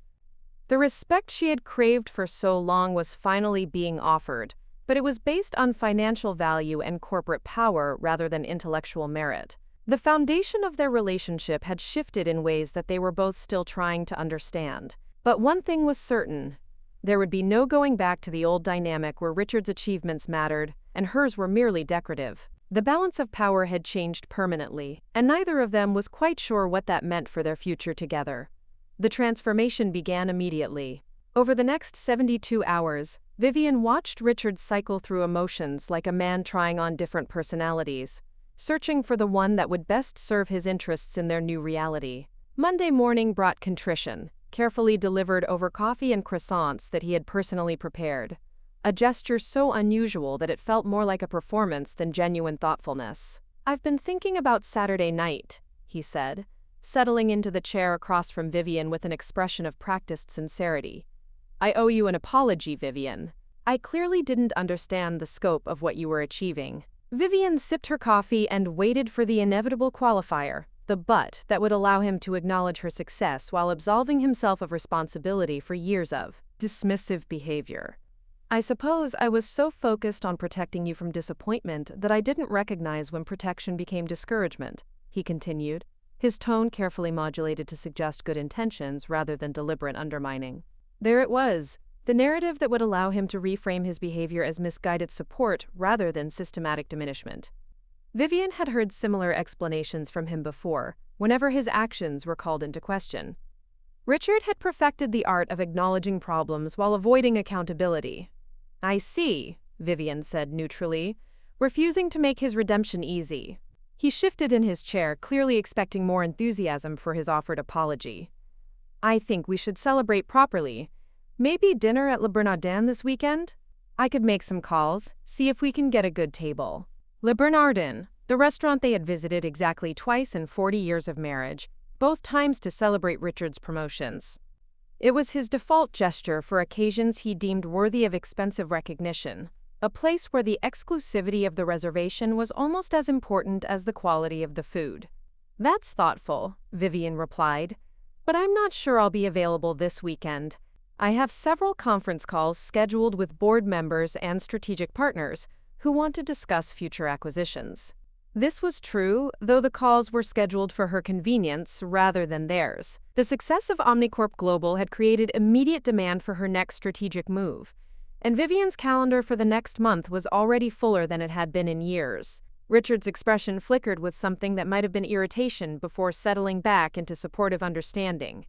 The respect she had craved for so long was finally being offered, but it was based on financial value and corporate power rather than intellectual merit. The foundation of their relationship had shifted in ways that they were both still trying to understand. But one thing was certain. There would be no going back to the old dynamic where Richard's achievements mattered and hers were merely decorative. The balance of power had changed permanently, and neither of them was quite sure what that meant for their future together. The transformation began immediately. Over the next 72 hours, Vivian watched Richard cycle through emotions like a man trying on different personalities, searching for the one that would best serve his interests in their new reality. Monday morning brought contrition, carefully delivered over coffee and croissants that he had personally prepared, a gesture so unusual that it felt more like a performance than genuine thoughtfulness. "I've been thinking about Saturday night," he said, settling into the chair across from Vivian with an expression of practiced sincerity. "I owe you an apology, Vivian. I clearly didn't understand the scope of what you were achieving." Vivian sipped her coffee and waited for the inevitable qualifier, the but that would allow him to acknowledge her success while absolving himself of responsibility for years of dismissive behavior. "I suppose I was so focused on protecting you from disappointment that I didn't recognize when protection became discouragement," he continued, his tone carefully modulated to suggest good intentions rather than deliberate undermining. There it was, the narrative that would allow him to reframe his behavior as misguided support rather than systematic diminishment. Vivian had heard similar explanations from him before, whenever his actions were called into question. Richard had perfected the art of acknowledging problems while avoiding accountability. "I see," Vivian said neutrally, refusing to make his redemption easy. He shifted in his chair, clearly expecting more enthusiasm for his offered apology. "I think we should celebrate properly. Maybe dinner at Le Bernardin this weekend? I could make some calls, see if we can get a good table." Le Bernardin, the restaurant they had visited exactly twice in 40 years of marriage, both times to celebrate Richard's promotions. It was his default gesture for occasions he deemed worthy of expensive recognition, a place where the exclusivity of the reservation was almost as important as the quality of the food. "That's thoughtful," Vivian replied, "but I'm not sure I'll be available this weekend. I have several conference calls scheduled with board members and strategic partners who want to discuss future acquisitions." This was true, though the calls were scheduled for her convenience rather than theirs. The success of Omnicorp Global had created immediate demand for her next strategic move, and Vivian's calendar for the next month was already fuller than it had been in years. Richard's expression flickered with something that might have been irritation before settling back into supportive understanding.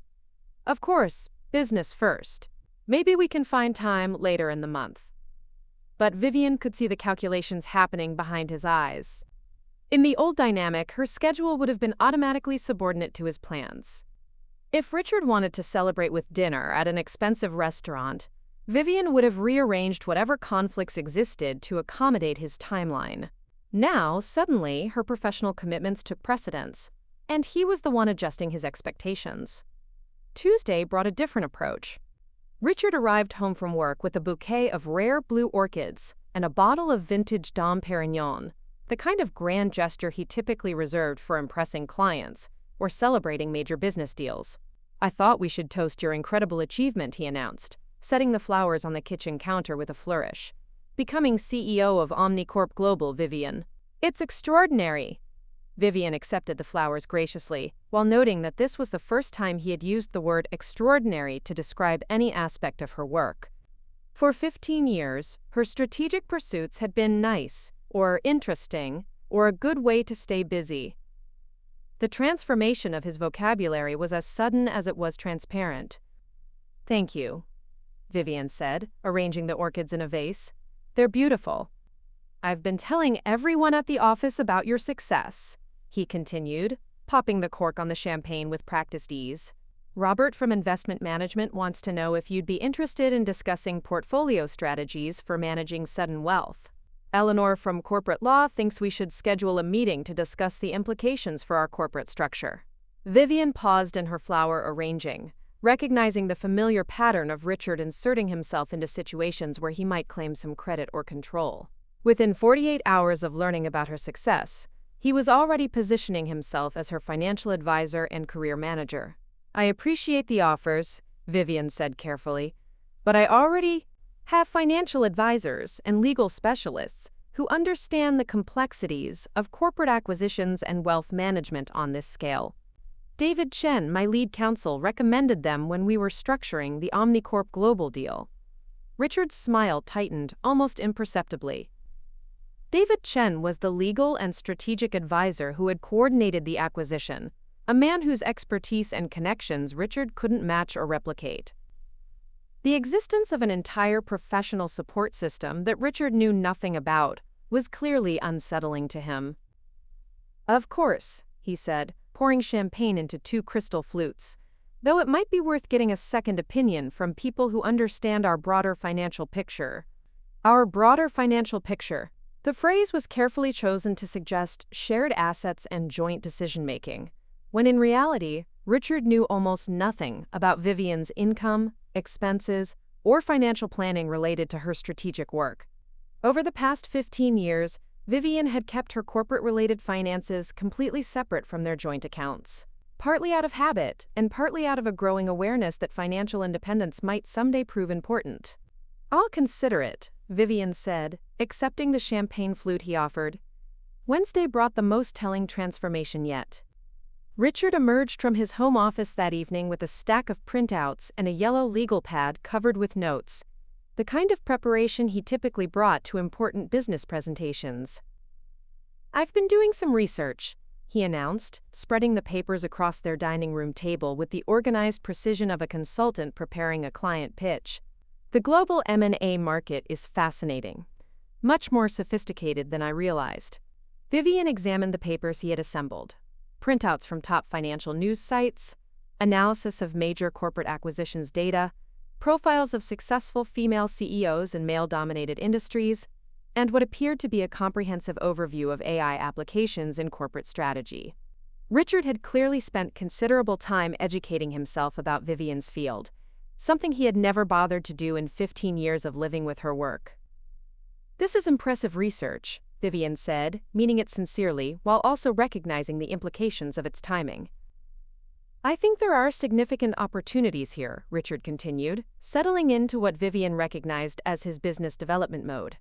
"Of course, business first. Maybe we can find time later in the month." But Vivian could see the calculations happening behind his eyes. In the old dynamic, her schedule would have been automatically subordinate to his plans. If Richard wanted to celebrate with dinner at an expensive restaurant, Vivian would have rearranged whatever conflicts existed to accommodate his timeline. Now, suddenly, her professional commitments took precedence, and he was the one adjusting his expectations. Tuesday brought a different approach. Richard arrived home from work with a bouquet of rare blue orchids and a bottle of vintage Dom Perignon, the kind of grand gesture he typically reserved for impressing clients or celebrating major business deals. "I thought we should toast your incredible achievement," he announced, setting the flowers on the kitchen counter with a flourish. "Becoming CEO of Omnicorp Global, Vivian. It's extraordinary." Vivian accepted the flowers graciously, while noting that this was the first time he had used the word extraordinary to describe any aspect of her work. For 15 years, her strategic pursuits had been nice, or interesting, or a good way to stay busy. The transformation of his vocabulary was as sudden as it was transparent. "Thank you," Vivian said, arranging the orchids in a vase. "They're beautiful." "I've been telling everyone at the office about your success," he continued, popping the cork on the champagne with practiced ease. "Robert from Investment Management wants to know if you'd be interested in discussing portfolio strategies for managing sudden wealth. Eleanor from Corporate Law thinks we should schedule a meeting to discuss the implications for our corporate structure." Vivian paused in her flower arranging, recognizing the familiar pattern of Richard inserting himself into situations where he might claim some credit or control. Within 48 hours of learning about her success, he was already positioning himself as her financial advisor and career manager. "I appreciate the offers," Vivian said carefully, "but I already have financial advisors and legal specialists who understand the complexities of corporate acquisitions and wealth management on this scale. David Chen, my lead counsel, recommended them when we were structuring the Omnicorp Global deal." Richard's smile tightened almost imperceptibly. David Chen was the legal and strategic advisor who had coordinated the acquisition, a man whose expertise and connections Richard couldn't match or replicate. The existence of an entire professional support system that Richard knew nothing about was clearly unsettling to him. "Of course," he said, pouring champagne into 2 crystal flutes, "though it might be worth getting a second opinion from people who understand our broader financial picture." Our broader financial picture. The phrase was carefully chosen to suggest shared assets and joint decision-making, when in reality, Richard knew almost nothing about Vivian's income, expenses, or financial planning related to her strategic work. Over the past 15 years, Vivian had kept her corporate-related finances completely separate from their joint accounts, partly out of habit and partly out of a growing awareness that financial independence might someday prove important. "I'll consider it," Vivian said, accepting the champagne flute he offered. Wednesday brought the most telling transformation yet. Richard emerged from his home office that evening with a stack of printouts and a yellow legal pad covered with notes, the kind of preparation he typically brought to important business presentations. "I've been doing some research," he announced, spreading the papers across their dining room table with the organized precision of a consultant preparing a client pitch. "The global M&A market is fascinating. Much more sophisticated than I realized." Vivian examined the papers he had assembled. Printouts from top financial news sites, analysis of major corporate acquisitions data, profiles of successful female CEOs in male-dominated industries, and what appeared to be a comprehensive overview of AI applications in corporate strategy. Richard had clearly spent considerable time educating himself about Vivian's field, something he had never bothered to do in 15 years of living with her work. "This is impressive research," Vivian said, meaning it sincerely while also recognizing the implications of its timing. "I think there are significant opportunities here," Richard continued, settling into what Vivian recognized as his business development mode.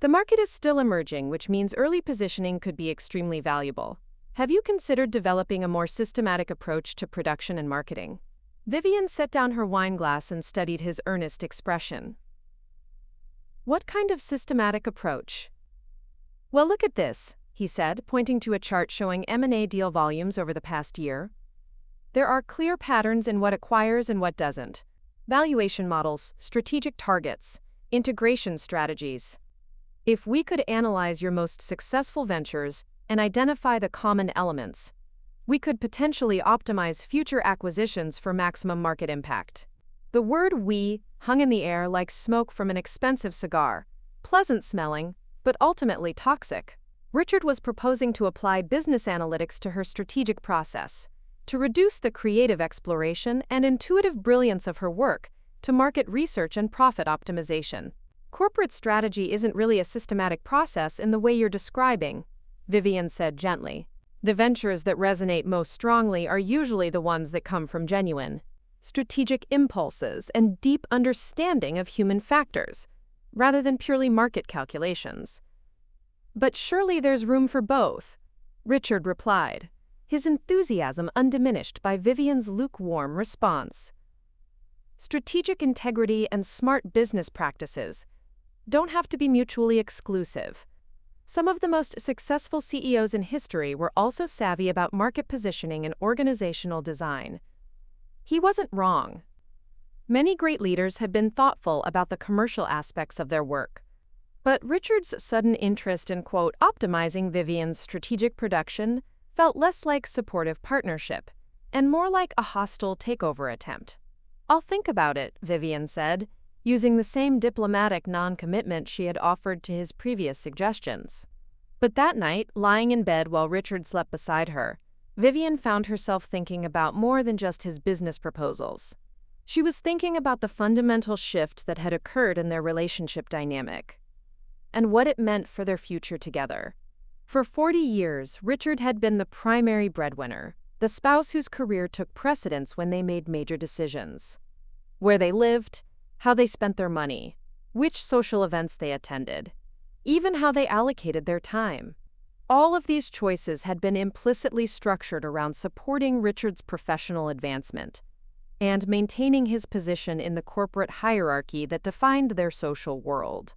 "The market is still emerging, which means early positioning could be extremely valuable. Have you considered developing a more systematic approach to production and marketing?" Vivian set down her wine glass and studied his earnest expression. "What kind of systematic approach?" "Well, look at this," he said, pointing to a chart showing M&A deal volumes over the past year. "There are clear patterns in what acquires and what doesn't. Valuation models, strategic targets, integration strategies. If we could analyze your most successful ventures and identify the common elements, we could potentially optimize future acquisitions for maximum market impact." The word "we" hung in the air like smoke from an expensive cigar, pleasant-smelling, but ultimately toxic. Richard was proposing to apply business analytics to her strategic process, to reduce the creative exploration and intuitive brilliance of her work to market research and profit optimization. "Corporate strategy isn't really a systematic process in the way you're describing," Vivian said gently. "The ventures that resonate most strongly are usually the ones that come from genuine, strategic impulses and deep understanding of human factors, rather than purely market calculations." "But surely there's room for both," Richard replied, his enthusiasm undiminished by Vivian's lukewarm response. "Strategic integrity and smart business practices don't have to be mutually exclusive. Some of the most successful CEOs in history were also savvy about market positioning and organizational design." He wasn't wrong. Many great leaders had been thoughtful about the commercial aspects of their work. But Richard's sudden interest in, quote, optimizing Vivian's strategic production felt less like supportive partnership and more like a hostile takeover attempt. "I'll think about it," Vivian said, using the same diplomatic non-commitment she had offered to his previous suggestions. But that night, lying in bed while Richard slept beside her, Vivian found herself thinking about more than just his business proposals. She was thinking about the fundamental shift that had occurred in their relationship dynamic, and what it meant for their future together. For 40 years, Richard had been the primary breadwinner, the spouse whose career took precedence when they made major decisions. Where they lived, how they spent their money, which social events they attended, even how they allocated their time. All of these choices had been implicitly structured around supporting Richard's professional advancement and maintaining his position in the corporate hierarchy that defined their social world.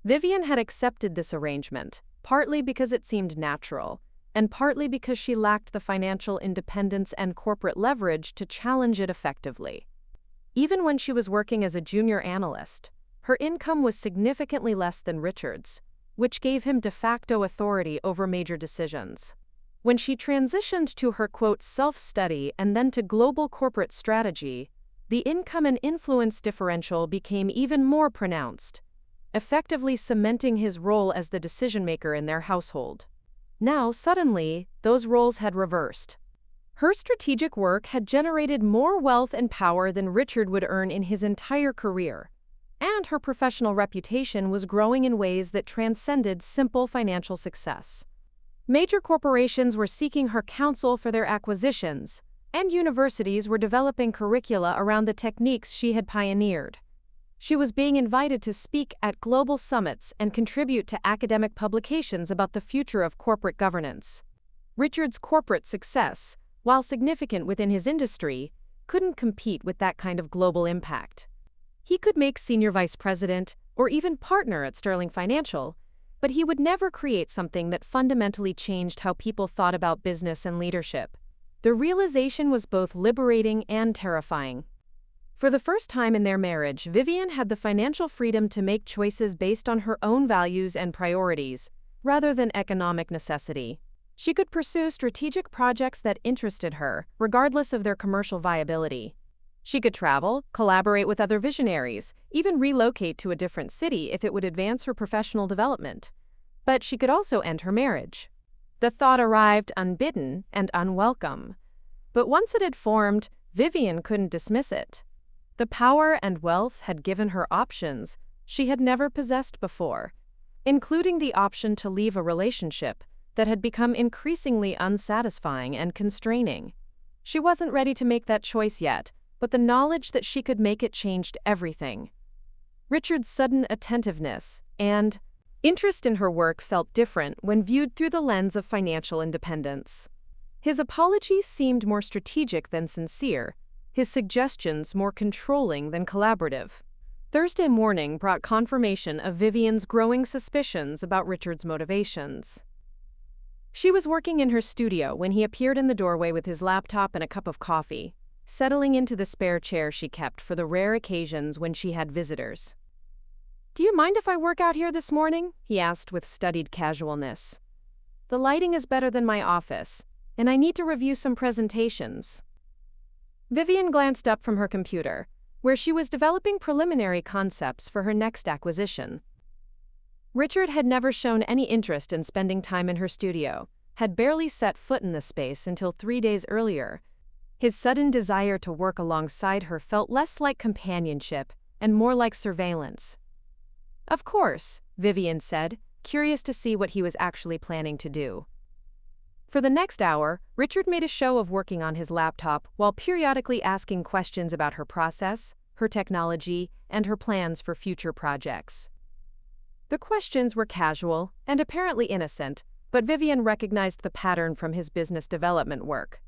Vivian had accepted this arrangement, partly because it seemed natural, and partly because she lacked the financial independence and corporate leverage to challenge it effectively. Even when she was working as a junior analyst, her income was significantly less than Richard's, which gave him de facto authority over major decisions. When she transitioned to her, quote, self-study and then to global corporate strategy, the income and influence differential became even more pronounced, effectively cementing his role as the decision-maker in their household. Now, suddenly, those roles had reversed. Her strategic work had generated more wealth and power than Richard would earn in his entire career, and her professional reputation was growing in ways that transcended simple financial success. Major corporations were seeking her counsel for their acquisitions, and universities were developing curricula around the techniques she had pioneered. She was being invited to speak at global summits and contribute to academic publications about the future of corporate governance. Richard's corporate success, while significant within his industry, couldn't compete with that kind of global impact. He could make senior vice president or even partner at Sterling Financial, but he would never create something that fundamentally changed how people thought about business and leadership. The realization was both liberating and terrifying. For the first time in their marriage, Vivian had the financial freedom to make choices based on her own values and priorities, rather than economic necessity. She could pursue strategic projects that interested her, regardless of their commercial viability. She could travel, collaborate with other visionaries, even relocate to a different city if it would advance her professional development. But she could also end her marriage. The thought arrived unbidden and unwelcome. But once it had formed, Vivian couldn't dismiss it. The power and wealth had given her options she had never possessed before, including the option to leave a relationship that had become increasingly unsatisfying and constraining. She wasn't ready to make that choice yet, but the knowledge that she could make it changed everything. Richard's sudden attentiveness and interest in her work felt different when viewed through the lens of financial independence. His apologies seemed more strategic than sincere, his suggestions more controlling than collaborative. Thursday morning brought confirmation of Vivian's growing suspicions about Richard's motivations. She was working in her studio when he appeared in the doorway with his laptop and a cup of coffee, settling into the spare chair she kept for the rare occasions when she had visitors. "Do you mind if I work out here this morning?" he asked with studied casualness. "The lighting is better than my office, and I need to review some presentations." Vivian glanced up from her computer, where she was developing preliminary concepts for her next acquisition. Richard had never shown any interest in spending time in her studio, had barely set foot in the space until 3 days earlier. His sudden desire to work alongside her felt less like companionship and more like surveillance. "Of course," Vivian said, curious to see what he was actually planning to do. For the next hour, Richard made a show of working on his laptop while periodically asking questions about her process, her technology, and her plans for future projects. The questions were casual and apparently innocent, but Vivian recognized the pattern from his business development work.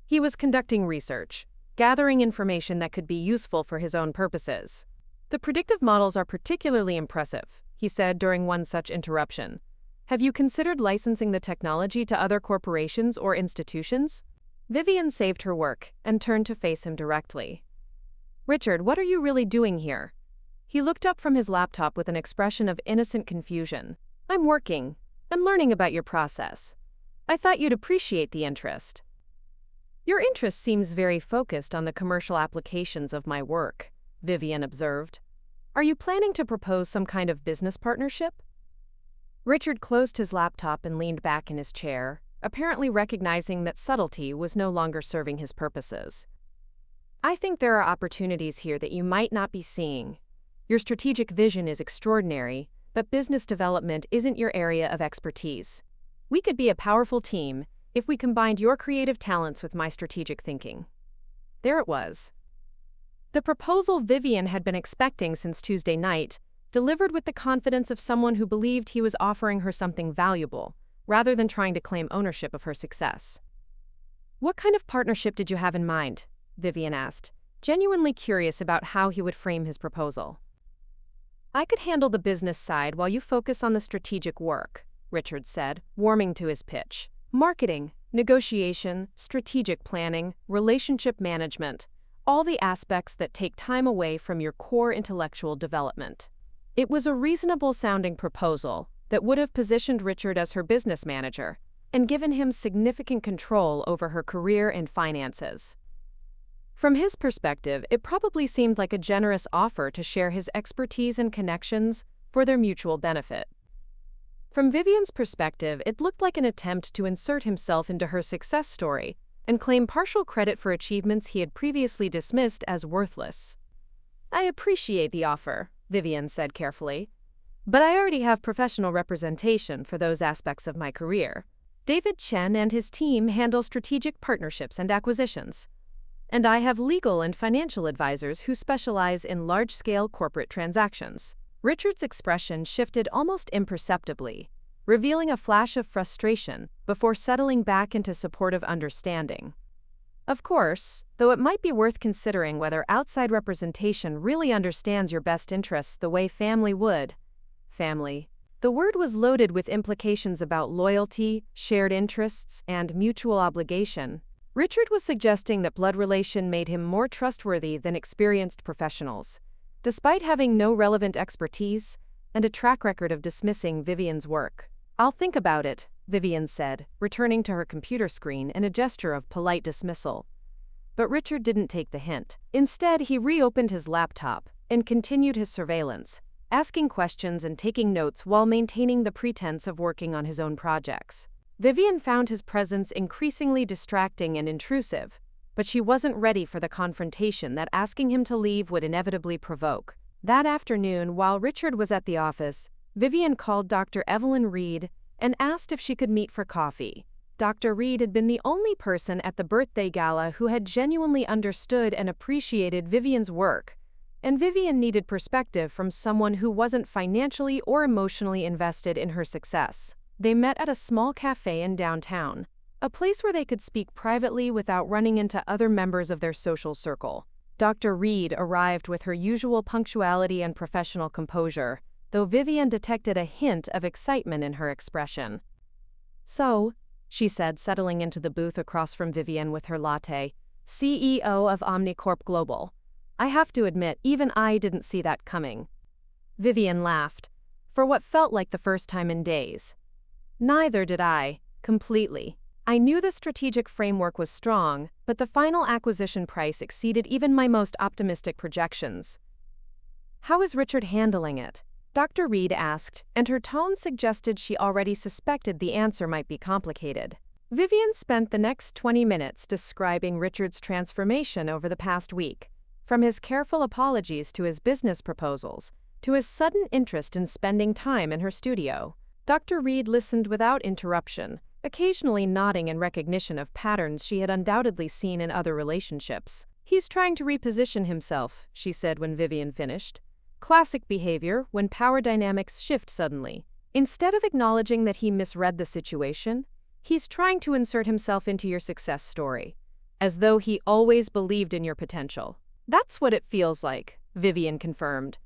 He was conducting research, gathering information that could be useful for his own purposes. "The predictive models are particularly impressive," he said during one such interruption. "Have you considered licensing the technology to other corporations or institutions?" Vivian saved her work and turned to face him directly. "Richard, what are you really doing here?" He looked up from his laptop with an expression of innocent confusion. "I'm working. I'm learning about your process. I thought you'd appreciate the interest." "Your interest seems very focused on the commercial applications of my work," Vivian observed. "Are you planning to propose some kind of business partnership?" Richard closed his laptop and leaned back in his chair, apparently recognizing that subtlety was no longer serving his purposes. "I think there are opportunities here that you might not be seeing. Your strategic vision is extraordinary, but business development isn't your area of expertise. We could be a powerful team if we combined your creative talents with my strategic thinking." There it was. The proposal Vivian had been expecting since Tuesday night, delivered with the confidence of someone who believed he was offering her something valuable, rather than trying to claim ownership of her success. "What kind of partnership did you have in mind?" Vivian asked, genuinely curious about how he would frame his proposal. "I could handle the business side while you focus on the strategic work," Richard said, warming to his pitch. "Marketing, negotiation, strategic planning, relationship management, all the aspects that take time away from your core intellectual development." It was a reasonable-sounding proposal that would have positioned Richard as her business manager and given him significant control over her career and finances. From his perspective, it probably seemed like a generous offer to share his expertise and connections for their mutual benefit. From Vivian's perspective, it looked like an attempt to insert himself into her success story and claim partial credit for achievements he had previously dismissed as worthless. "I appreciate the offer," Vivian said carefully, "but I already have professional representation for those aspects of my career. David Chen and his team handle strategic partnerships and acquisitions, and I have legal and financial advisors who specialize in large-scale corporate transactions." Richard's expression shifted almost imperceptibly, revealing a flash of frustration before settling back into supportive understanding. "Of course, though it might be worth considering whether outside representation really understands your best interests the way family would." Family. The word was loaded with implications about loyalty, shared interests, and mutual obligation. Richard was suggesting that blood relation made him more trustworthy than experienced professionals, despite having no relevant expertise and a track record of dismissing Vivian's work. "I'll think about it," Vivian said, returning to her computer screen in a gesture of polite dismissal. But Richard didn't take the hint. Instead, he reopened his laptop and continued his surveillance, asking questions and taking notes while maintaining the pretense of working on his own projects. Vivian found his presence increasingly distracting and intrusive, but she wasn't ready for the confrontation that asking him to leave would inevitably provoke. That afternoon, while Richard was at the office, Vivian called Dr. Evelyn Reed and asked if she could meet for coffee. Dr. Reed had been the only person at the birthday gala who had genuinely understood and appreciated Vivian's work, and Vivian needed perspective from someone who wasn't financially or emotionally invested in her success. They met at a small cafe in downtown, a place where they could speak privately without running into other members of their social circle. Dr. Reed arrived with her usual punctuality and professional composure, though Vivian detected a hint of excitement in her expression. "So," she said, settling into the booth across from Vivian with her latte, "CEO of Omnicorp Global. I have to admit, even I didn't see that coming." Vivian laughed, for what felt like the first time in days. "Neither did I, completely. I knew the strategic framework was strong, but the final acquisition price exceeded even my most optimistic projections." "How is Richard handling it?" Dr. Reed asked, and her tone suggested she already suspected the answer might be complicated. Vivian spent the next 20 minutes describing Richard's transformation over the past week, from his careful apologies to his business proposals, to his sudden interest in spending time in her studio. Dr. Reed listened without interruption, occasionally nodding in recognition of patterns she had undoubtedly seen in other relationships. "He's trying to reposition himself," she said when Vivian finished. "Classic behavior when power dynamics shift suddenly. Instead of acknowledging that he misread the situation, he's trying to insert himself into your success story, as though he always believed in your potential." "That's what it feels like," Vivian confirmed.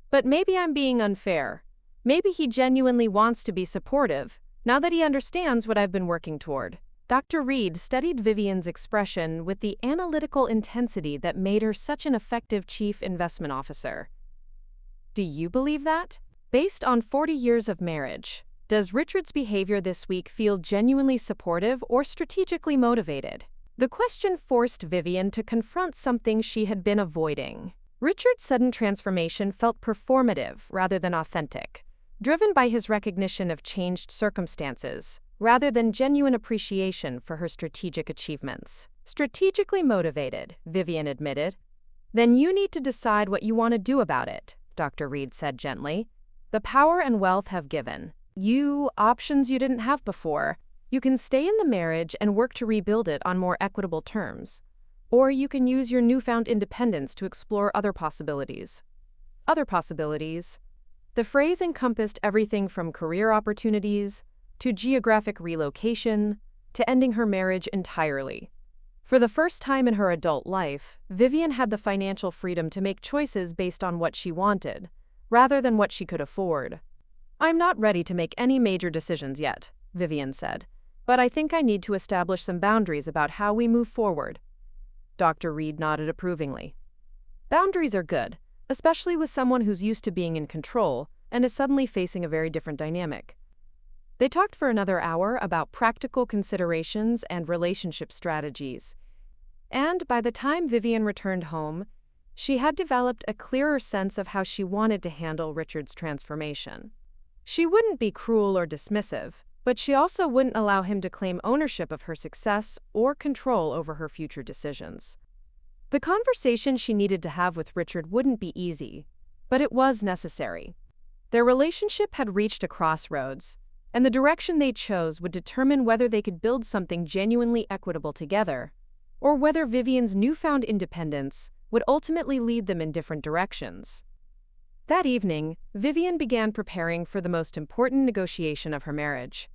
"But maybe I'm being unfair. Maybe he genuinely wants to be supportive, now that he understands what I've been working toward." Dr. Reed studied Vivian's expression with the analytical intensity that made her such an effective chief investment officer. "Do you believe that? Based on 40 years of marriage, does Richard's behavior this week feel genuinely supportive or strategically motivated?" The question forced Vivian to confront something she had been avoiding. Richard's sudden transformation felt performative rather than authentic, driven by his recognition of changed circumstances, rather than genuine appreciation for her strategic achievements. Strategically motivated, Vivian admitted. Then you need to decide what you want to do about it, Dr. Reed said gently. The power and wealth have given you options you didn't have before. You can stay in the marriage and work to rebuild it on more equitable terms. Or you can use your newfound independence to explore other possibilities. Other possibilities. The phrase encompassed everything from career opportunities to geographic relocation to ending her marriage entirely. For the first time in her adult life, Vivian had the financial freedom to make choices based on what she wanted, rather than what she could afford. I'm not ready to make any major decisions yet, Vivian said, but I think I need to establish some boundaries about how we move forward. Dr. Reed nodded approvingly. Boundaries are good, especially with someone who's used to being in control and is suddenly facing a very different dynamic. They talked for another hour about practical considerations and relationship strategies. And by the time Vivian returned home, she had developed a clearer sense of how she wanted to handle Richard's transformation. She wouldn't be cruel or dismissive, but she also wouldn't allow him to claim ownership of her success or control over her future decisions. The conversation she needed to have with Richard wouldn't be easy, but it was necessary. Their relationship had reached a crossroads, and the direction they chose would determine whether they could build something genuinely equitable together, or whether Vivian's newfound independence would ultimately lead them in different directions. That evening, Vivian began preparing for the most important negotiation of her marriage.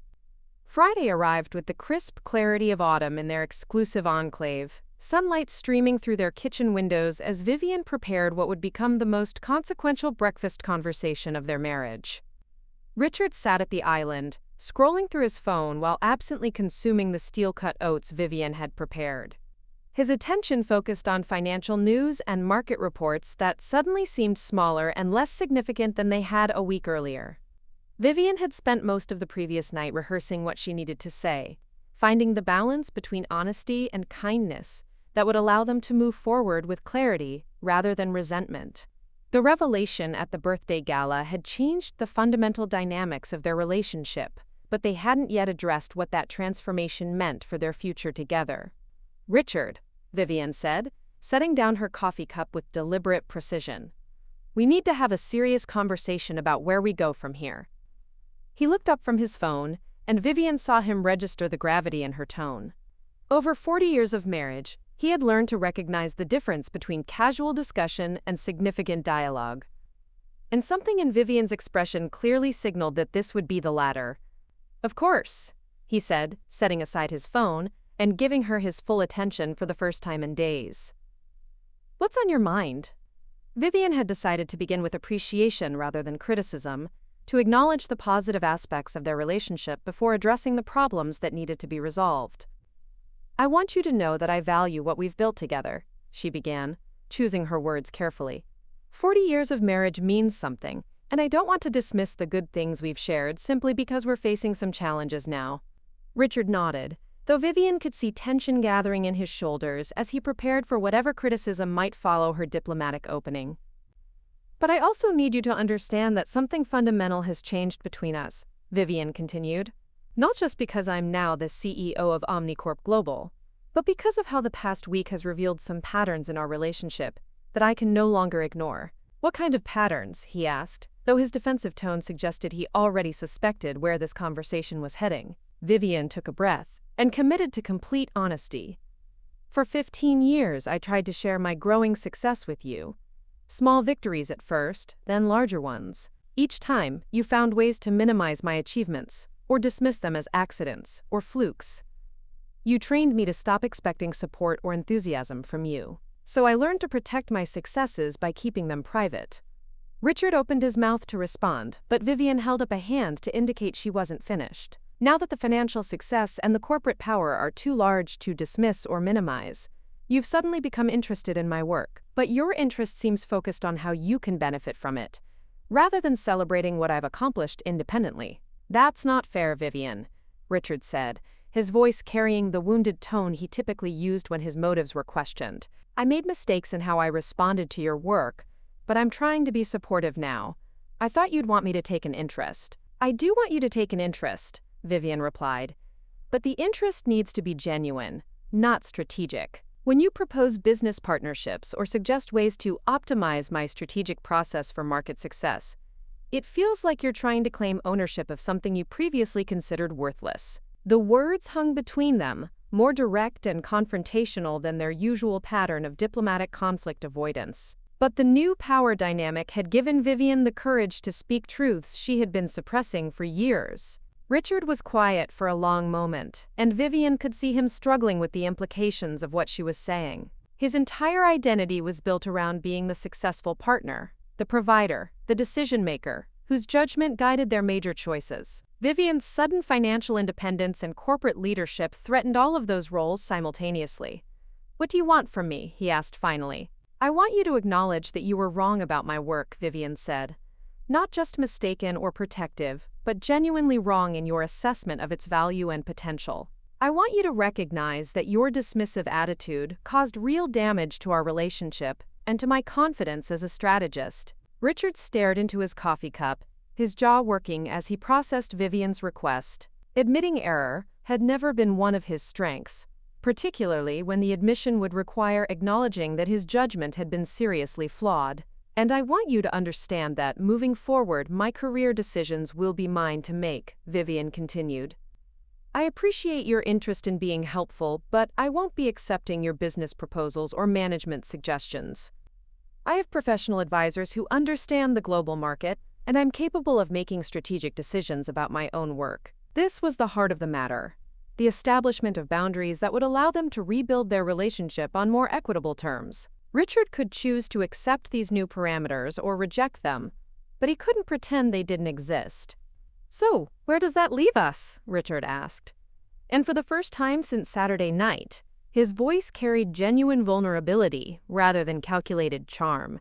Friday arrived with the crisp clarity of autumn in their exclusive enclave, sunlight streaming through their kitchen windows as Vivian prepared what would become the most consequential breakfast conversation of their marriage. Richard sat at the island, scrolling through his phone while absently consuming the steel-cut oats Vivian had prepared. His attention focused on financial news and market reports that suddenly seemed smaller and less significant than they had a week earlier. Vivian had spent most of the previous night rehearsing what she needed to say, finding the balance between honesty and kindness that would allow them to move forward with clarity rather than resentment. The revelation at the birthday gala had changed the fundamental dynamics of their relationship, but they hadn't yet addressed what that transformation meant for their future together. Richard, Vivian said, setting down her coffee cup with deliberate precision. We need to have a serious conversation about where we go from here. He looked up from his phone, and Vivian saw him register the gravity in her tone. Over 40 years of marriage, he had learned to recognize the difference between casual discussion and significant dialogue. And something in Vivian's expression clearly signaled that this would be the latter. Of course, he said, setting aside his phone and giving her his full attention for the first time in days. What's on your mind? Vivian had decided to begin with appreciation rather than criticism, to acknowledge the positive aspects of their relationship before addressing the problems that needed to be resolved. I want you to know that I value what we've built together, she began, choosing her words carefully. 40 years of marriage means something, and I don't want to dismiss the good things we've shared simply because we're facing some challenges now. Richard nodded, though Vivian could see tension gathering in his shoulders as he prepared for whatever criticism might follow her diplomatic opening. But I also need you to understand that something fundamental has changed between us, Vivian continued. Not just because I'm now the CEO of Omnicorp Global, but because of how the past week has revealed some patterns in our relationship that I can no longer ignore. What kind of patterns? He asked, though his defensive tone suggested he already suspected where this conversation was heading. Vivian took a breath and committed to complete honesty. For 15 years, I tried to share my growing success with you. Small victories at first, then larger ones. Each time, you found ways to minimize my achievements, or dismiss them as accidents or flukes. You trained me to stop expecting support or enthusiasm from you. So I learned to protect my successes by keeping them private. Richard opened his mouth to respond, but Vivian held up a hand to indicate she wasn't finished. Now that the financial success and the corporate power are too large to dismiss or minimize, you've suddenly become interested in my work, but your interest seems focused on how you can benefit from it, rather than celebrating what I've accomplished independently. That's not fair, Vivian, Richard said, his voice carrying the wounded tone he typically used when his motives were questioned. I made mistakes in how I responded to your work, but I'm trying to be supportive now. I thought you'd want me to take an interest. I do want you to take an interest, Vivian replied. "But the interest needs to be genuine, not strategic. When you propose business partnerships or suggest ways to optimize my strategic process for market success, it feels like you're trying to claim ownership of something you previously considered worthless." The words hung between them, more direct and confrontational than their usual pattern of diplomatic conflict avoidance. But the new power dynamic had given Vivian the courage to speak truths she had been suppressing for years. Richard was quiet for a long moment, and Vivian could see him struggling with the implications of what she was saying. His entire identity was built around being the successful partner, the provider, the decision-maker, whose judgment guided their major choices. Vivian's sudden financial independence and corporate leadership threatened all of those roles simultaneously. "What do you want from me?" he asked finally. "I want you to acknowledge that you were wrong about my work," Vivian said. "Not just mistaken or protective, but genuinely wrong in your assessment of its value and potential. I want you to recognize that your dismissive attitude caused real damage to our relationship and to my confidence as a strategist." Richard stared into his coffee cup, his jaw working as he processed Vivian's request. Admitting error had never been one of his strengths, particularly when the admission would require acknowledging that his judgment had been seriously flawed. "And I want you to understand that, moving forward, my career decisions will be mine to make," Vivian continued. "I appreciate your interest in being helpful, but I won't be accepting your business proposals or management suggestions. I have professional advisors who understand the global market, and I'm capable of making strategic decisions about my own work." This was the heart of the matter, the establishment of boundaries that would allow them to rebuild their relationship on more equitable terms. Richard could choose to accept these new parameters or reject them, but he couldn't pretend they didn't exist. "So, where does that leave us?" Richard asked. And for the first time since Saturday night, his voice carried genuine vulnerability rather than calculated charm.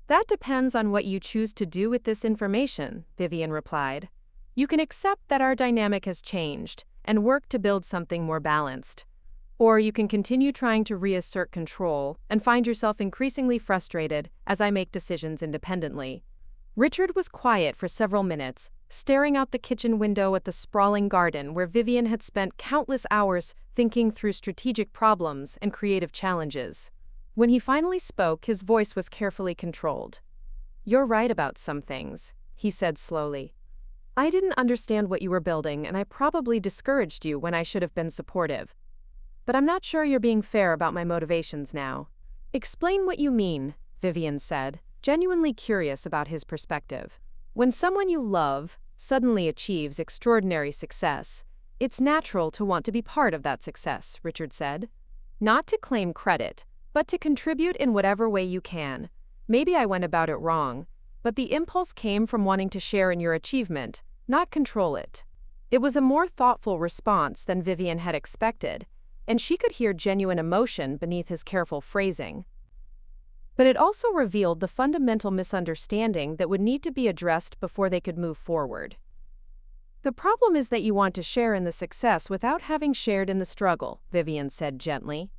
"That depends on what you choose to do with this information," Vivian replied. "You can accept that our dynamic has changed and work to build something more balanced. Or you can continue trying to reassert control and find yourself increasingly frustrated as I make decisions independently." Richard was quiet for several minutes, staring out the kitchen window at the sprawling garden where Vivian had spent countless hours thinking through strategic problems and creative challenges. When he finally spoke, his voice was carefully controlled. "You're right about some things," he said slowly. "I didn't understand what you were building, and I probably discouraged you when I should have been supportive. But I'm not sure you're being fair about my motivations now." "Explain what you mean," Vivian said, genuinely curious about his perspective. "When someone you love suddenly achieves extraordinary success, it's natural to want to be part of that success," Richard said. "Not to claim credit, but to contribute in whatever way you can. Maybe I went about it wrong, but the impulse came from wanting to share in your achievement, not control it." It was a more thoughtful response than Vivian had expected, and she could hear genuine emotion beneath his careful phrasing. But it also revealed the fundamental misunderstanding that would need to be addressed before they could move forward. "The problem is that you want to share in the success without having shared in the struggle," Vivian said gently.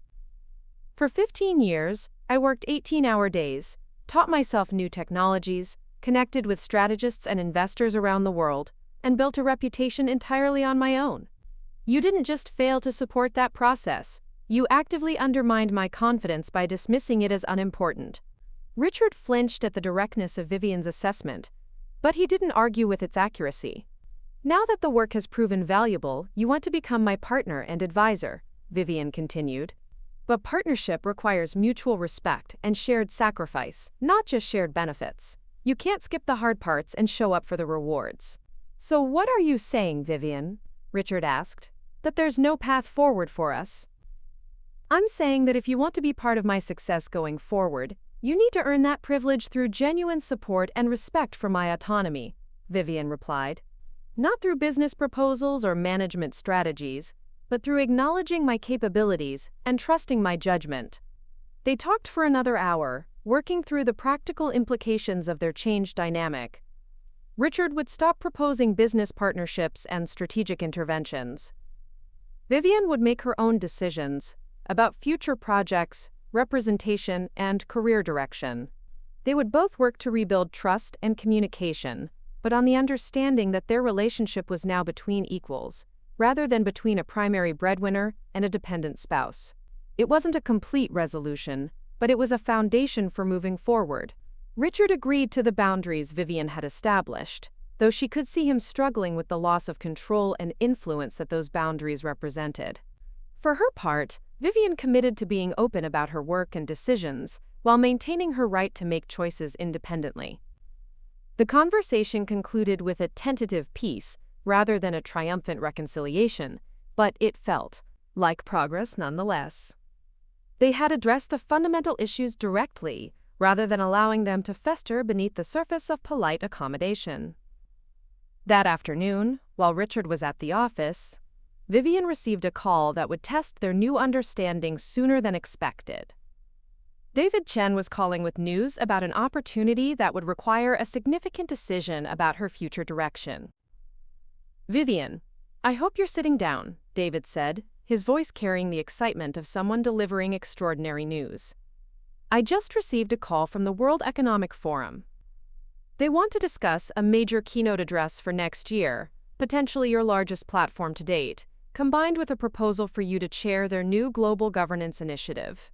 "For 15 years, I worked 18-hour days, taught myself new technologies, connected with strategists and investors around the world, and built a reputation entirely on my own. You didn't just fail to support that process, you actively undermined my confidence by dismissing it as unimportant." Richard flinched at the directness of Vivian's assessment, but he didn't argue with its accuracy. "Now that the work has proven valuable, you want to become my partner and advisor," Vivian continued. "But partnership requires mutual respect and shared sacrifice, not just shared benefits. You can't skip the hard parts and show up for the rewards." "So what are you saying, Vivian?" Richard asked. "That there's no path forward for us?" "I'm saying that if you want to be part of my success going forward, you need to earn that privilege through genuine support and respect for my autonomy," Vivian replied. "Not through business proposals or management strategies, but through acknowledging my capabilities and trusting my judgment." They talked for another hour, working through the practical implications of their changed dynamic. Richard would stop proposing business partnerships and strategic interventions. Vivian would make her own decisions about future projects, representation, and career direction. They would both work to rebuild trust and communication, but on the understanding that their relationship was now between equals, rather than between a primary breadwinner and a dependent spouse. It wasn't a complete resolution, but it was a foundation for moving forward. Richard agreed to the boundaries Vivian had established, though she could see him struggling with the loss of control and influence that those boundaries represented. For her part, Vivian committed to being open about her work and decisions, while maintaining her right to make choices independently. The conversation concluded with a tentative peace, rather than a triumphant reconciliation, but it felt like progress nonetheless. They had addressed the fundamental issues directly, rather than allowing them to fester beneath the surface of polite accommodation. That afternoon, while Richard was at the office, Vivian received a call that would test their new understanding sooner than expected. David Chen was calling with news about an opportunity that would require a significant decision about her future direction. "Vivian, I hope you're sitting down," David said, his voice carrying the excitement of someone delivering extraordinary news. "I just received a call from the World Economic Forum. They want to discuss a major keynote address for next year, potentially your largest platform to date, combined with a proposal for you to chair their new global governance initiative."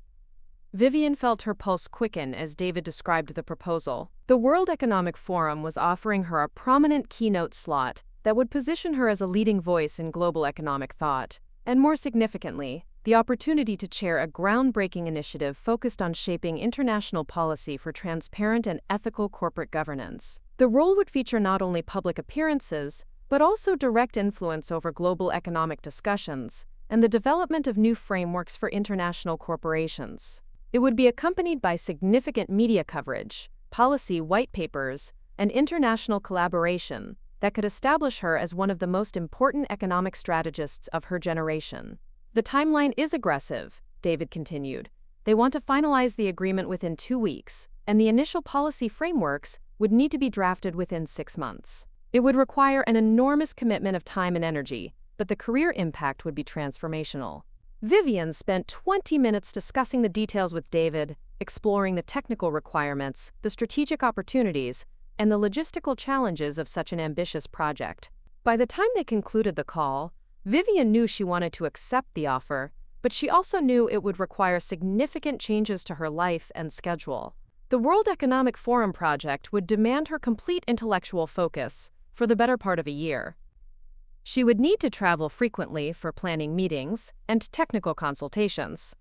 Vivian felt her pulse quicken as David described the proposal. The World Economic Forum was offering her a prominent keynote slot that would position her as a leading voice in global economic thought, and more significantly, the opportunity to chair a groundbreaking initiative focused on shaping international policy for transparent and ethical corporate governance. The role would feature not only public appearances, but also direct influence over global economic discussions and the development of new frameworks for international corporations. It would be accompanied by significant media coverage, policy white papers, and international collaboration that could establish her as one of the most important economic strategists of her generation. "The timeline is aggressive," David continued. "They want to finalize the agreement within 2 weeks, and the initial policy frameworks would need to be drafted within 6 months. It would require an enormous commitment of time and energy, but the career impact would be transformational." Vivian spent 20 minutes discussing the details with David, exploring the technical requirements, the strategic opportunities, and the logistical challenges of such an ambitious project. By the time they concluded the call, Vivian knew she wanted to accept the offer, but she also knew it would require significant changes to her life and schedule. The World Economic Forum project would demand her complete intellectual focus for the better part of a year. She would need to travel frequently for planning meetings and technical consultations.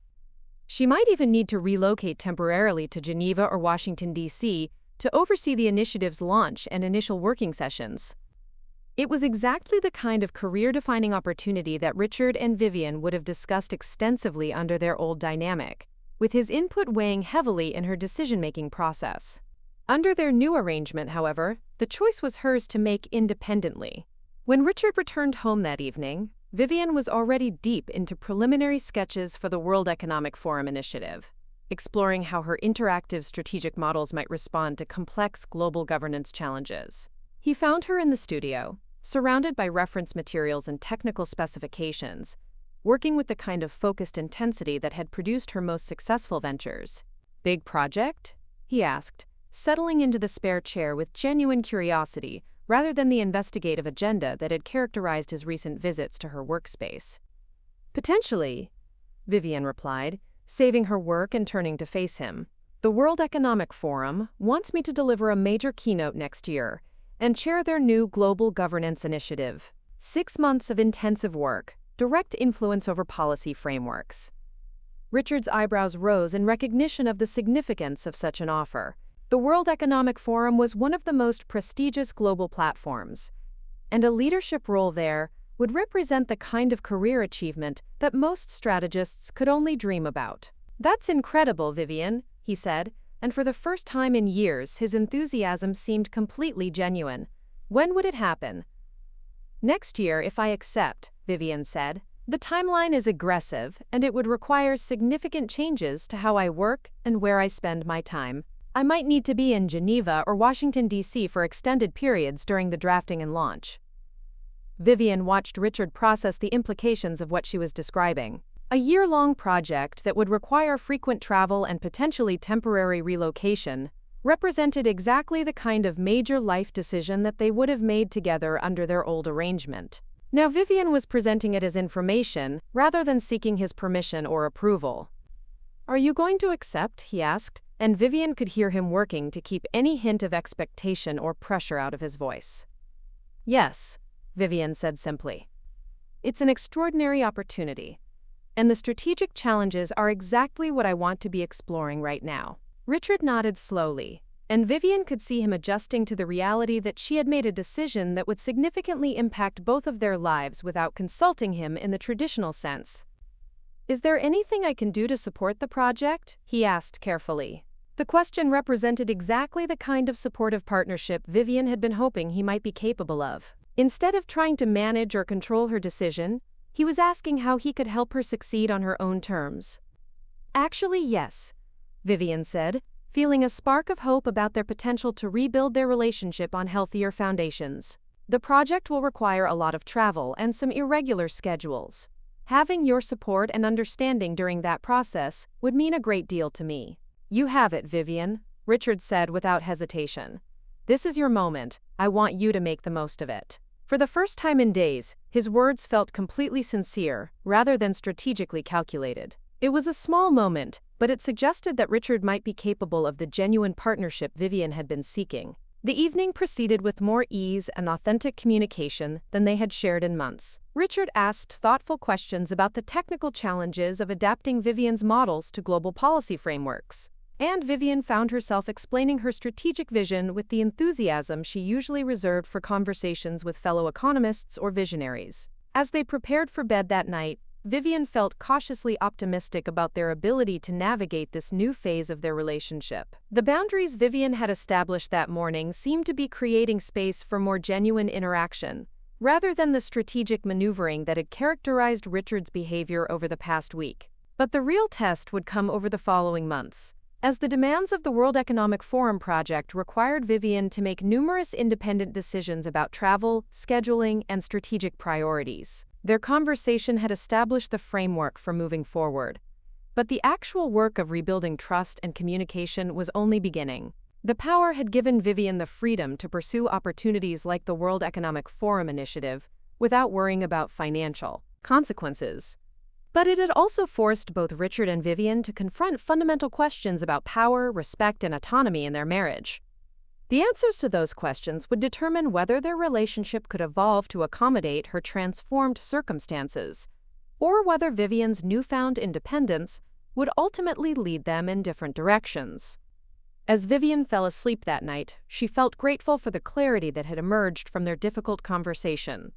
She might even need to relocate temporarily to Geneva or Washington, D.C. to oversee the initiative's launch and initial working sessions. It was exactly the kind of career-defining opportunity that Richard and Vivian would have discussed extensively under their old dynamic, with his input weighing heavily in her decision-making process. Under their new arrangement, however, the choice was hers to make independently. When Richard returned home that evening, Vivian was already deep into preliminary sketches for the World Economic Forum initiative, exploring how her interactive strategic models might respond to complex global governance challenges. He found her in the studio, surrounded by reference materials and technical specifications, working with the kind of focused intensity that had produced her most successful ventures. "Big project?" he asked, settling into the spare chair with genuine curiosity rather than the investigative agenda that had characterized his recent visits to her workspace. "Potentially," Vivian replied, saving her work and turning to face him. "The World Economic Forum wants me to deliver a major keynote next year and chair their new global governance initiative. 6 months of intensive work, direct influence over policy frameworks." Richard's eyebrows rose in recognition of the significance of such an offer. The World Economic Forum was one of the most prestigious global platforms, and a leadership role there would represent the kind of career achievement that most strategists could only dream about. "That's incredible, Vivian," he said, and for the first time in years his enthusiasm seemed completely genuine. "When would it happen?" "Next year, if I accept," Vivian said. "The timeline is aggressive, and it would require significant changes to how I work and where I spend my time. I might need to be in Geneva or Washington, D.C. for extended periods during the drafting and launch." Vivian watched Richard process the implications of what she was describing. A year-long project that would require frequent travel and potentially temporary relocation represented exactly the kind of major life decision that they would have made together under their old arrangement. Now Vivian was presenting it as information, rather than seeking his permission or approval. "Are you going to accept?" he asked, and Vivian could hear him working to keep any hint of expectation or pressure out of his voice. "Yes," Vivian said simply. "It's an extraordinary opportunity, and the strategic challenges are exactly what I want to be exploring right now." Richard nodded slowly, and Vivian could see him adjusting to the reality that she had made a decision that would significantly impact both of their lives without consulting him in the traditional sense. "Is there anything I can do to support the project?" he asked carefully. The question represented exactly the kind of supportive partnership Vivian had been hoping he might be capable of. Instead of trying to manage or control her decision, he was asking how he could help her succeed on her own terms. "Actually, yes," Vivian said, feeling a spark of hope about their potential to rebuild their relationship on healthier foundations. "The project will require a lot of travel and some irregular schedules. Having your support and understanding during that process would mean a great deal to me." "You have it, Vivian," Richard said without hesitation. "This is your moment. I want you to make the most of it." For the first time in days, his words felt completely sincere, rather than strategically calculated. It was a small moment, but it suggested that Richard might be capable of the genuine partnership Vivian had been seeking. The evening proceeded with more ease and authentic communication than they had shared in months. Richard asked thoughtful questions about the technical challenges of adapting Vivian's models to global policy frameworks. And Vivian found herself explaining her strategic vision with the enthusiasm she usually reserved for conversations with fellow economists or visionaries. As they prepared for bed that night, Vivian felt cautiously optimistic about their ability to navigate this new phase of their relationship. The boundaries Vivian had established that morning seemed to be creating space for more genuine interaction, rather than the strategic maneuvering that had characterized Richard's behavior over the past week. But the real test would come over the following months, as the demands of the World Economic Forum project required Vivian to make numerous independent decisions about travel, scheduling, and strategic priorities. Their conversation had established the framework for moving forward, but the actual work of rebuilding trust and communication was only beginning. The power had given Vivian the freedom to pursue opportunities like the World Economic Forum initiative without worrying about financial consequences. But it had also forced both Richard and Vivian to confront fundamental questions about power, respect, and autonomy in their marriage. The answers to those questions would determine whether their relationship could evolve to accommodate her transformed circumstances, or whether Vivian's newfound independence would ultimately lead them in different directions. As Vivian fell asleep that night, she felt grateful for the clarity that had emerged from their difficult conversation.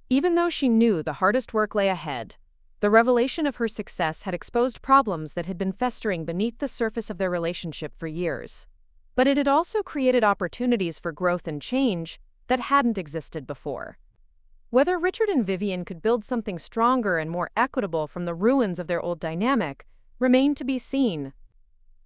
Even though she knew the hardest work lay ahead, the revelation of her success had exposed problems that had been festering beneath the surface of their relationship for years. But it had also created opportunities for growth and change that hadn't existed before. Whether Richard and Vivian could build something stronger and more equitable from the ruins of their old dynamic remained to be seen.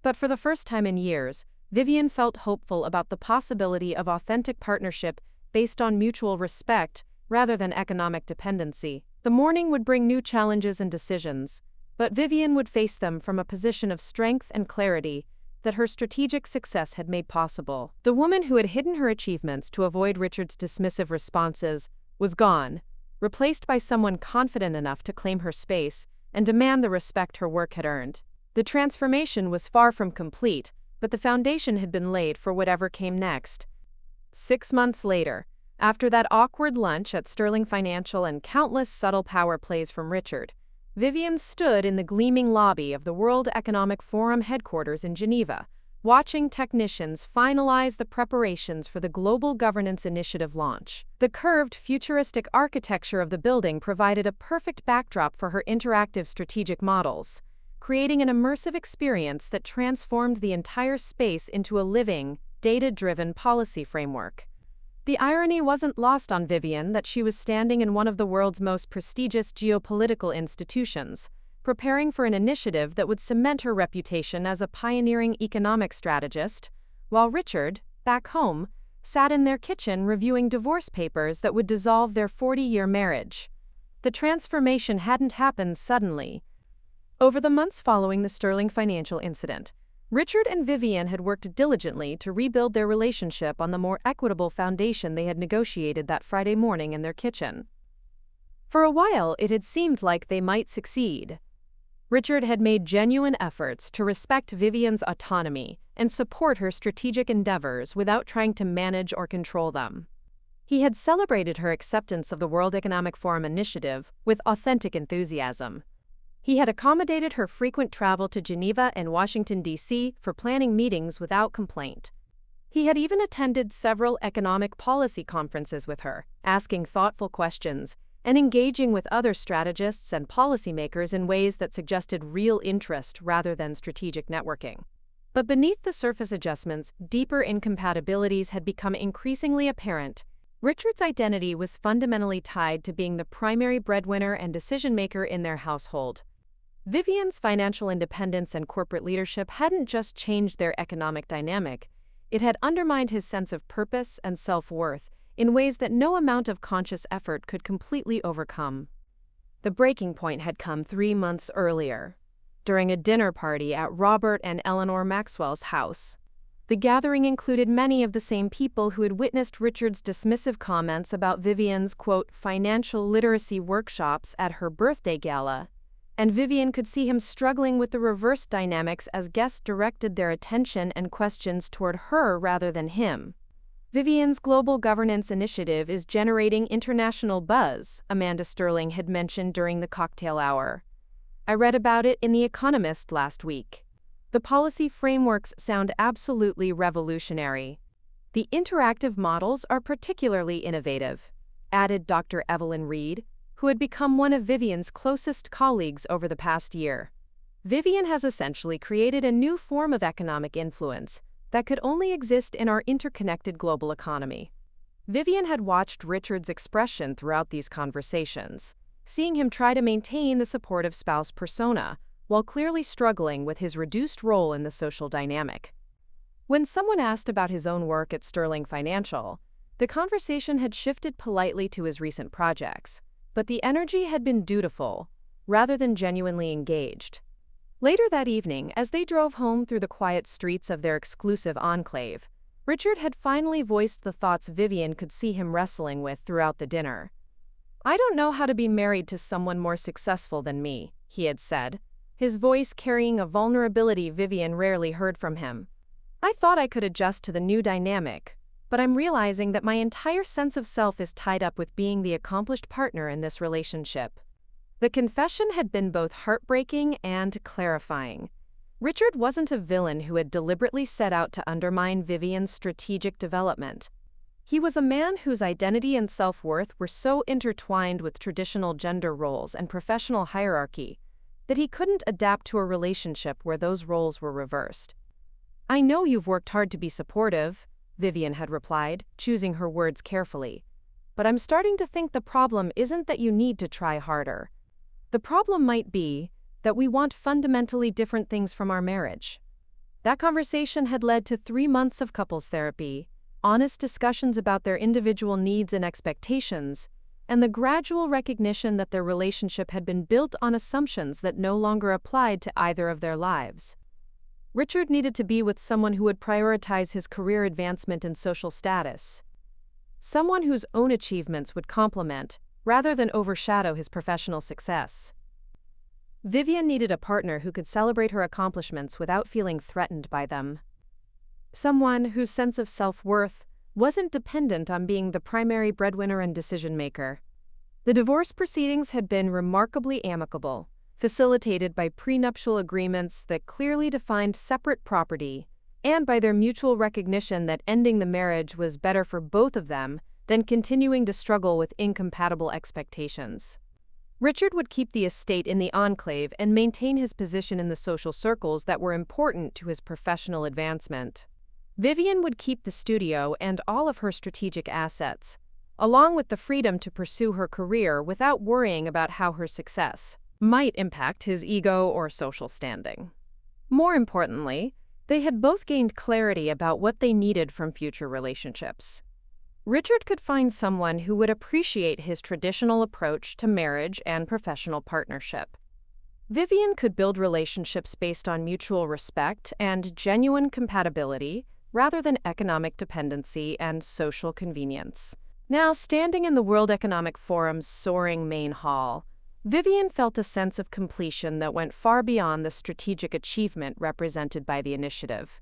But for the first time in years, Vivian felt hopeful about the possibility of authentic partnership based on mutual respect rather than economic dependency. The morning would bring new challenges and decisions, but Vivian would face them from a position of strength and clarity that her strategic success had made possible. The woman who had hidden her achievements to avoid Richard's dismissive responses was gone, replaced by someone confident enough to claim her space and demand the respect her work had earned. The transformation was far from complete, but the foundation had been laid for whatever came next. 6 months later, after that awkward lunch at Sterling Financial and countless subtle power plays from Richard, Vivian stood in the gleaming lobby of the World Economic Forum headquarters in Geneva, watching technicians finalize the preparations for the Global Governance Initiative launch. The curved, futuristic architecture of the building provided a perfect backdrop for her interactive strategic models, creating an immersive experience that transformed the entire space into a living, data-driven policy framework. The irony wasn't lost on Vivian that she was standing in one of the world's most prestigious geopolitical institutions, preparing for an initiative that would cement her reputation as a pioneering economic strategist, while Richard, back home, sat in their kitchen reviewing divorce papers that would dissolve their 40-year marriage. The transformation hadn't happened suddenly. Over the months following the Sterling Financial incident, Richard and Vivian had worked diligently to rebuild their relationship on the more equitable foundation they had negotiated that Friday morning in their kitchen. For a while, it had seemed like they might succeed. Richard had made genuine efforts to respect Vivian's autonomy and support her strategic endeavors without trying to manage or control them. He had celebrated her acceptance of the World Economic Forum initiative with authentic enthusiasm. He had accommodated her frequent travel to Geneva and Washington, D.C. for planning meetings without complaint. He had even attended several economic policy conferences with her, asking thoughtful questions and engaging with other strategists and policymakers in ways that suggested real interest rather than strategic networking. But beneath the surface adjustments, deeper incompatibilities had become increasingly apparent. Richard's identity was fundamentally tied to being the primary breadwinner and decision-maker in their household. Vivian's financial independence and corporate leadership hadn't just changed their economic dynamic, it had undermined his sense of purpose and self-worth in ways that no amount of conscious effort could completely overcome. The breaking point had come 3 months earlier, during a dinner party at Robert and Eleanor Maxwell's house. The gathering included many of the same people who had witnessed Richard's dismissive comments about Vivian's, quote, financial literacy workshops at her birthday gala, and Vivian could see him struggling with the reverse dynamics as guests directed their attention and questions toward her rather than him. Vivian's global governance initiative is generating international buzz, Amanda Sterling had mentioned during the cocktail hour. I read about it in The Economist last week. The policy frameworks sound absolutely revolutionary. The interactive models are particularly innovative, added Dr. Evelyn Reed, who had become one of Vivian's closest colleagues over the past year. Vivian has essentially created a new form of economic influence that could only exist in our interconnected global economy. Vivian had watched Richard's expression throughout these conversations, seeing him try to maintain the supportive spouse persona while clearly struggling with his reduced role in the social dynamic. When someone asked about his own work at Sterling Financial, the conversation had shifted politely to his recent projects, but the energy had been dutiful, rather than genuinely engaged. Later that evening, as they drove home through the quiet streets of their exclusive enclave, Richard had finally voiced the thoughts Vivian could see him wrestling with throughout the dinner. I don't know how to be married to someone more successful than me, he had said, his voice carrying a vulnerability Vivian rarely heard from him. I thought I could adjust to the new dynamic, but I'm realizing that my entire sense of self is tied up with being the accomplished partner in this relationship. The confession had been both heartbreaking and clarifying. Richard wasn't a villain who had deliberately set out to undermine Vivian's strategic development. He was a man whose identity and self-worth were so intertwined with traditional gender roles and professional hierarchy that he couldn't adapt to a relationship where those roles were reversed. I know you've worked hard to be supportive, Vivian had replied, choosing her words carefully. But I'm starting to think the problem isn't that you need to try harder. The problem might be that we want fundamentally different things from our marriage. That conversation had led to 3 months of couples therapy, honest discussions about their individual needs and expectations, and the gradual recognition that their relationship had been built on assumptions that no longer applied to either of their lives. Richard needed to be with someone who would prioritize his career advancement and social status. Someone whose own achievements would complement, rather than overshadow, his professional success. Vivian needed a partner who could celebrate her accomplishments without feeling threatened by them. Someone whose sense of self-worth wasn't dependent on being the primary breadwinner and decision-maker. The divorce proceedings had been remarkably amicable, facilitated by prenuptial agreements that clearly defined separate property, and by their mutual recognition that ending the marriage was better for both of them than continuing to struggle with incompatible expectations. Richard would keep the estate in the enclave and maintain his position in the social circles that were important to his professional advancement. Vivian would keep the studio and all of her strategic assets, along with the freedom to pursue her career without worrying about how her success might impact his ego or social standing. More importantly, they had both gained clarity about what they needed from future relationships. Richard could find someone who would appreciate his traditional approach to marriage and professional partnership. Vivian could build relationships based on mutual respect and genuine compatibility, rather than economic dependency and social convenience. Now, standing in the World Economic Forum's soaring main hall, Vivian felt a sense of completion that went far beyond the strategic achievement represented by the initiative.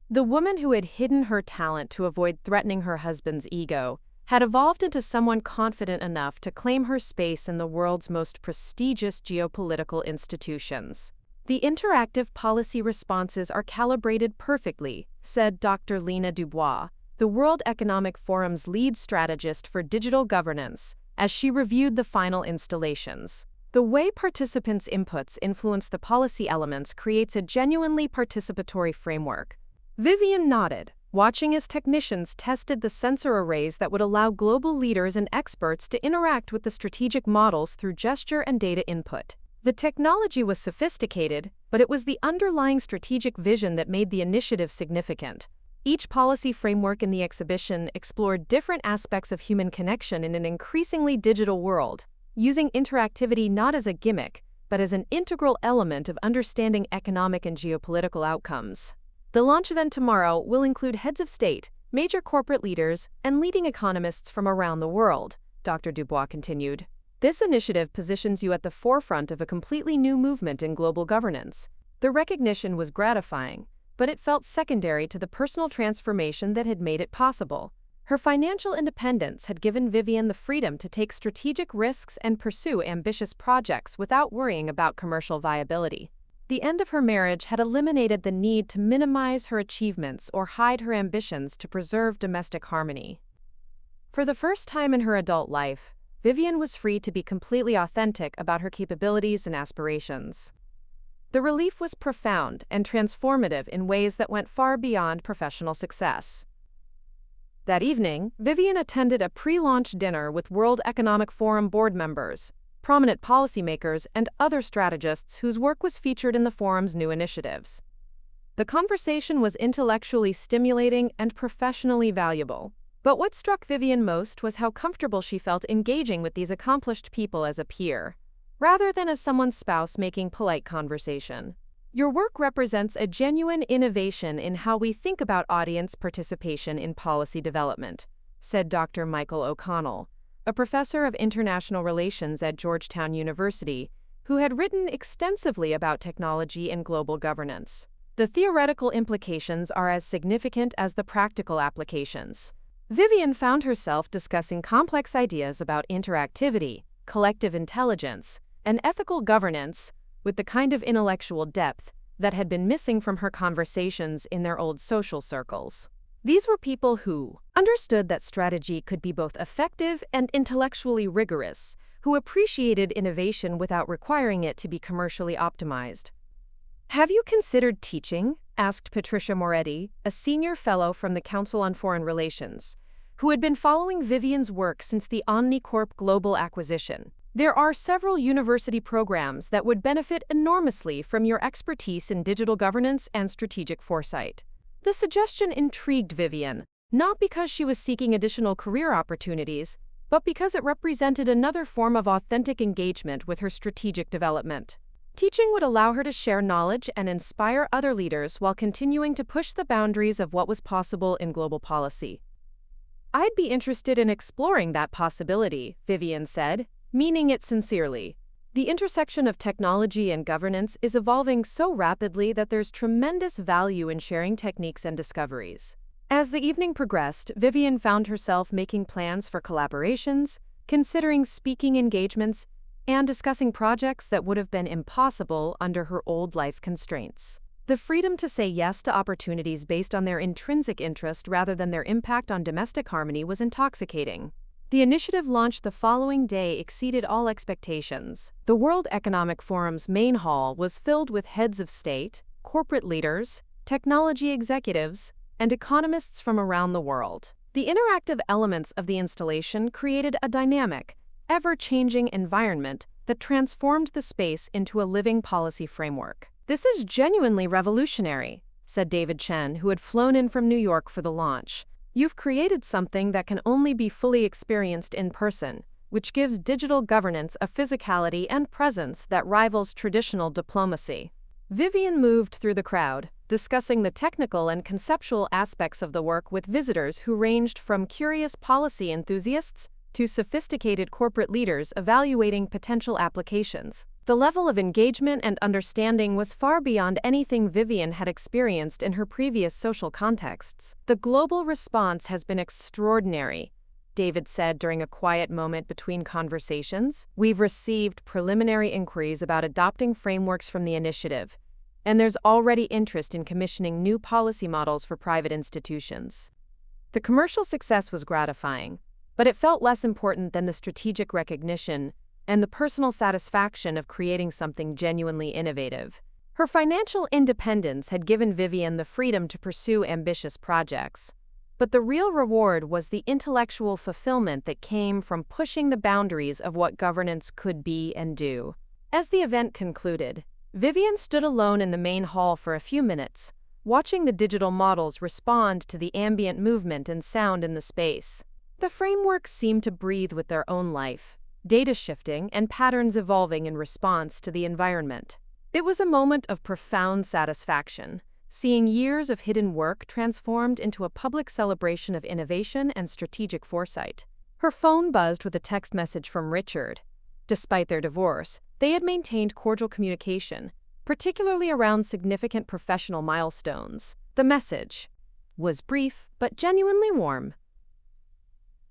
The woman who had hidden her talent to avoid threatening her husband's ego had evolved into someone confident enough to claim her space in the world's most prestigious geopolitical institutions. The interactive policy responses are calibrated perfectly, said Dr. Lena Dubois, the World Economic Forum's lead strategist for digital governance, as she reviewed the final installations. The way participants' inputs influence the policy elements creates a genuinely participatory framework. Vivian nodded, watching as technicians tested the sensor arrays that would allow global leaders and experts to interact with the strategic models through gesture and data input. The technology was sophisticated, but it was the underlying strategic vision that made the initiative significant. Each policy framework in the exhibition explored different aspects of human connection in an increasingly digital world, using interactivity not as a gimmick, but as an integral element of understanding economic and geopolitical outcomes. The launch event tomorrow will include heads of state, major corporate leaders, and leading economists from around the world, Dr. Dubois continued. This initiative positions you at the forefront of a completely new movement in global governance. The recognition was gratifying, but it felt secondary to the personal transformation that had made it possible. Her financial independence had given Vivian the freedom to take strategic risks and pursue ambitious projects without worrying about commercial viability. The end of her marriage had eliminated the need to minimize her achievements or hide her ambitions to preserve domestic harmony. For the first time in her adult life, Vivian was free to be completely authentic about her capabilities and aspirations. The relief was profound and transformative in ways that went far beyond professional success. That evening, Vivian attended a pre-launch dinner with World Economic Forum board members, prominent policymakers, and other strategists whose work was featured in the forum's new initiatives. The conversation was intellectually stimulating and professionally valuable. But what struck Vivian most was how comfortable she felt engaging with these accomplished people as a peer, rather than as someone's spouse making polite conversation. Your work represents a genuine innovation in how we think about audience participation in policy development, said Dr. Michael O'Connell, a professor of international relations at Georgetown University, who had written extensively about technology and global governance. The theoretical implications are as significant as the practical applications. Vivian found herself discussing complex ideas about interactivity, collective intelligence, and ethical governance with the kind of intellectual depth that had been missing from her conversations in their old social circles. These were people who understood that strategy could be both effective and intellectually rigorous, who appreciated innovation without requiring it to be commercially optimized. "Have you considered teaching?" asked Patricia Moretti, a senior fellow from the Council on Foreign Relations, who had been following Vivian's work since the OmniCorp global acquisition. "There are several university programs that would benefit enormously from your expertise in digital governance and strategic foresight." The suggestion intrigued Vivian, not because she was seeking additional career opportunities, but because it represented another form of authentic engagement with her strategic development. Teaching would allow her to share knowledge and inspire other leaders while continuing to push the boundaries of what was possible in global policy. "I'd be interested in exploring that possibility," Vivian said, meaning it sincerely. The intersection of technology and governance is evolving so rapidly that there's tremendous value in sharing techniques and discoveries. As the evening progressed, Vivian found herself making plans for collaborations, considering speaking engagements, and discussing projects that would have been impossible under her old life constraints. The freedom to say yes to opportunities based on their intrinsic interest rather than their impact on domestic harmony was intoxicating. The initiative launched the following day exceeded all expectations. The World Economic Forum's main hall was filled with heads of state, corporate leaders, technology executives, and economists from around the world. The interactive elements of the installation created a dynamic, ever-changing environment that transformed the space into a living policy framework. "This is genuinely revolutionary," said David Chen, who had flown in from New York for the launch. "You've created something that can only be fully experienced in person, which gives digital governance a physicality and presence that rivals traditional diplomacy. Vivian moved through the crowd, discussing the technical and conceptual aspects of the work with visitors who ranged from curious policy enthusiasts to sophisticated corporate leaders evaluating potential applications. The level of engagement and understanding was far beyond anything Vivian had experienced in her previous social contexts. "The global response has been extraordinary," David said during a quiet moment between conversations. "We've received preliminary inquiries about adopting frameworks from the initiative, and there's already interest in commissioning new policy models for private institutions." The commercial success was gratifying, but it felt less important than the strategic recognition and the personal satisfaction of creating something genuinely innovative. Her financial independence had given Vivian the freedom to pursue ambitious projects, but the real reward was the intellectual fulfillment that came from pushing the boundaries of what governance could be and do. As the event concluded, Vivian stood alone in the main hall for a few minutes, watching the digital models respond to the ambient movement and sound in the space. The frameworks seemed to breathe with their own life, data shifting and patterns evolving in response to the environment. It was a moment of profound satisfaction, seeing years of hidden work transformed into a public celebration of innovation and strategic foresight. Her phone buzzed with a text message from Richard. Despite their divorce, they had maintained cordial communication, particularly around significant professional milestones. The message was brief but genuinely warm.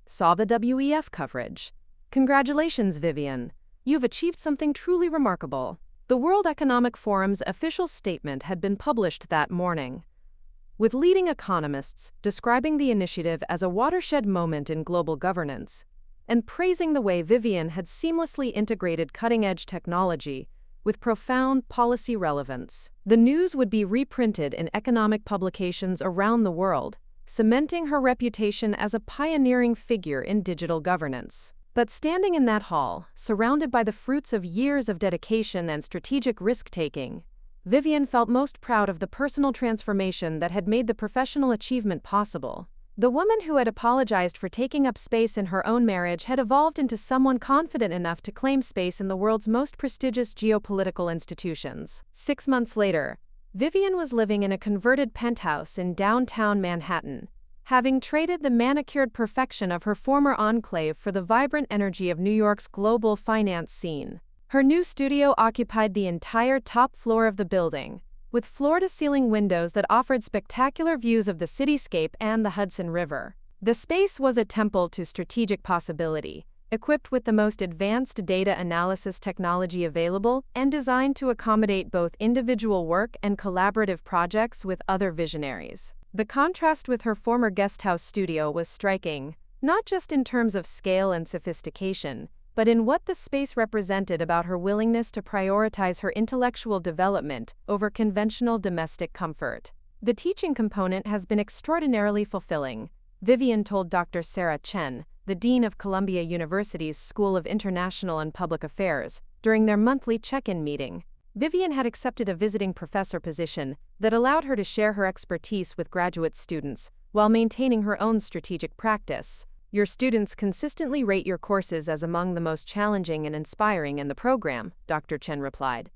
"Saw the WEF coverage. Congratulations, Vivian. You've achieved something truly remarkable." The World Economic Forum's official statement had been published that morning, with leading economists describing the initiative as a watershed moment in global governance and praising the way Vivian had seamlessly integrated cutting-edge technology with profound policy relevance. The news would be reprinted in economic publications around the world, cementing her reputation as a pioneering figure in digital governance. But standing in that hall, surrounded by the fruits of years of dedication and strategic risk-taking, Vivian felt most proud of the personal transformation that had made the professional achievement possible. The woman who had apologized for taking up space in her own marriage had evolved into someone confident enough to claim space in the world's most prestigious geopolitical institutions. 6 months later, Vivian was living in a converted penthouse in downtown Manhattan, having traded the manicured perfection of her former enclave for the vibrant energy of New York's global finance scene. Her new studio occupied the entire top floor of the building, with floor-to-ceiling windows that offered spectacular views of the cityscape and the Hudson River. The space was a temple to strategic possibility, equipped with the most advanced data analysis technology available and designed to accommodate both individual work and collaborative projects with other visionaries. The contrast with her former guesthouse studio was striking, not just in terms of scale and sophistication, but in what the space represented about her willingness to prioritize her intellectual development over conventional domestic comfort. "The teaching component has been extraordinarily fulfilling," Vivian told Dr. Sarah Chen, the dean of Columbia University's School of International and Public Affairs, during their monthly check-in meeting. Vivian had accepted a visiting professor position that allowed her to share her expertise with graduate students while maintaining her own strategic practice. "Your students consistently rate your courses as among the most challenging and inspiring in the program," Dr. Chen replied.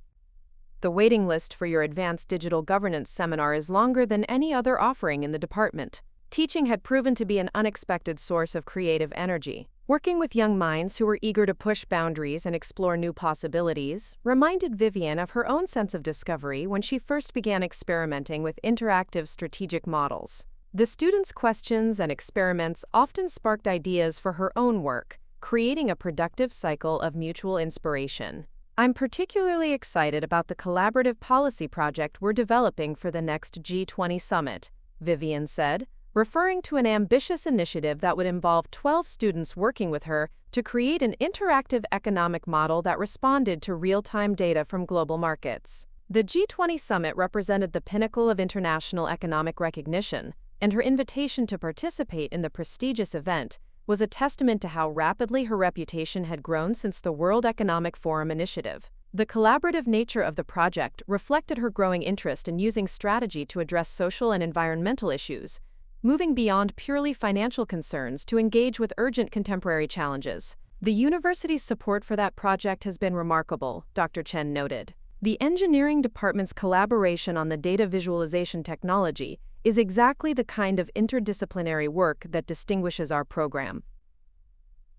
"The waiting list for your advanced digital governance seminar is longer than any other offering in the department." Teaching had proven to be an unexpected source of creative energy. Working with young minds who were eager to push boundaries and explore new possibilities reminded Vivian of her own sense of discovery when she first began experimenting with interactive strategic models. The students' questions and experiments often sparked ideas for her own work, creating a productive cycle of mutual inspiration. "I'm particularly excited about the collaborative policy project we're developing for the next G20 summit," Vivian said, referring to an ambitious initiative that would involve 12 students working with her to create an interactive economic model that responded to real-time data from global markets. The G20 summit represented the pinnacle of international economic recognition, and her invitation to participate in the prestigious event was a testament to how rapidly her reputation had grown since the World Economic Forum initiative. The collaborative nature of the project reflected her growing interest in using strategy to address social and environmental issues, moving beyond purely financial concerns to engage with urgent contemporary challenges. The university's support for that project has been remarkable, Dr. Chen noted. The engineering department's collaboration on the data visualization technology is exactly the kind of interdisciplinary work that distinguishes our program.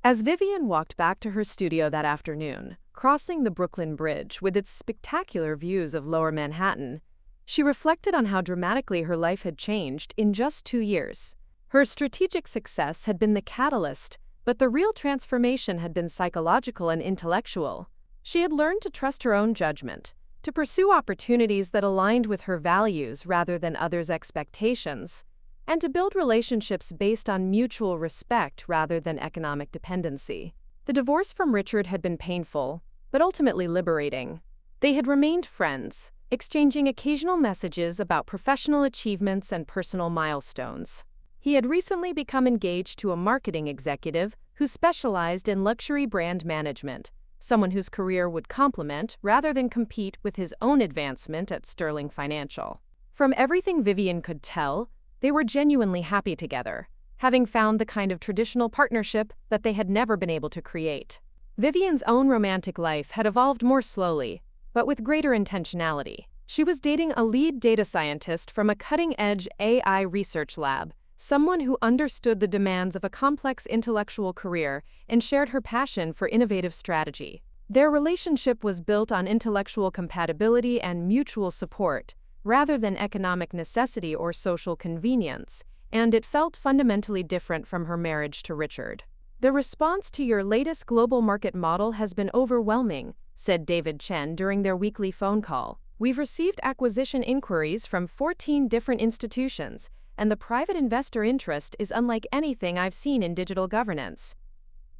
As Vivian walked back to her studio that afternoon, crossing the Brooklyn Bridge with its spectacular views of Lower Manhattan, she reflected on how dramatically her life had changed in just 2 years. Her strategic success had been the catalyst, but the real transformation had been psychological and intellectual. She had learned to trust her own judgment, to pursue opportunities that aligned with her values rather than others' expectations, and to build relationships based on mutual respect rather than economic dependency. The divorce from Richard had been painful, but ultimately liberating. They had remained friends, exchanging occasional messages about professional achievements and personal milestones. He had recently become engaged to a marketing executive who specialized in luxury brand management, someone whose career would complement rather than compete with his own advancement at Sterling Financial. From everything Vivian could tell, they were genuinely happy together, having found the kind of traditional partnership that they had never been able to create. Vivian's own romantic life had evolved more slowly, but with greater intentionality. She was dating a lead data scientist from a cutting-edge AI research lab, someone who understood the demands of a complex intellectual career and shared her passion for innovative strategy. Their relationship was built on intellectual compatibility and mutual support, rather than economic necessity or social convenience, and it felt fundamentally different from her marriage to Richard. "The response to your latest global market model has been overwhelming," said David Chen during their weekly phone call. "We've received acquisition inquiries from 14 different institutions, and the private investor interest is unlike anything I've seen in digital governance."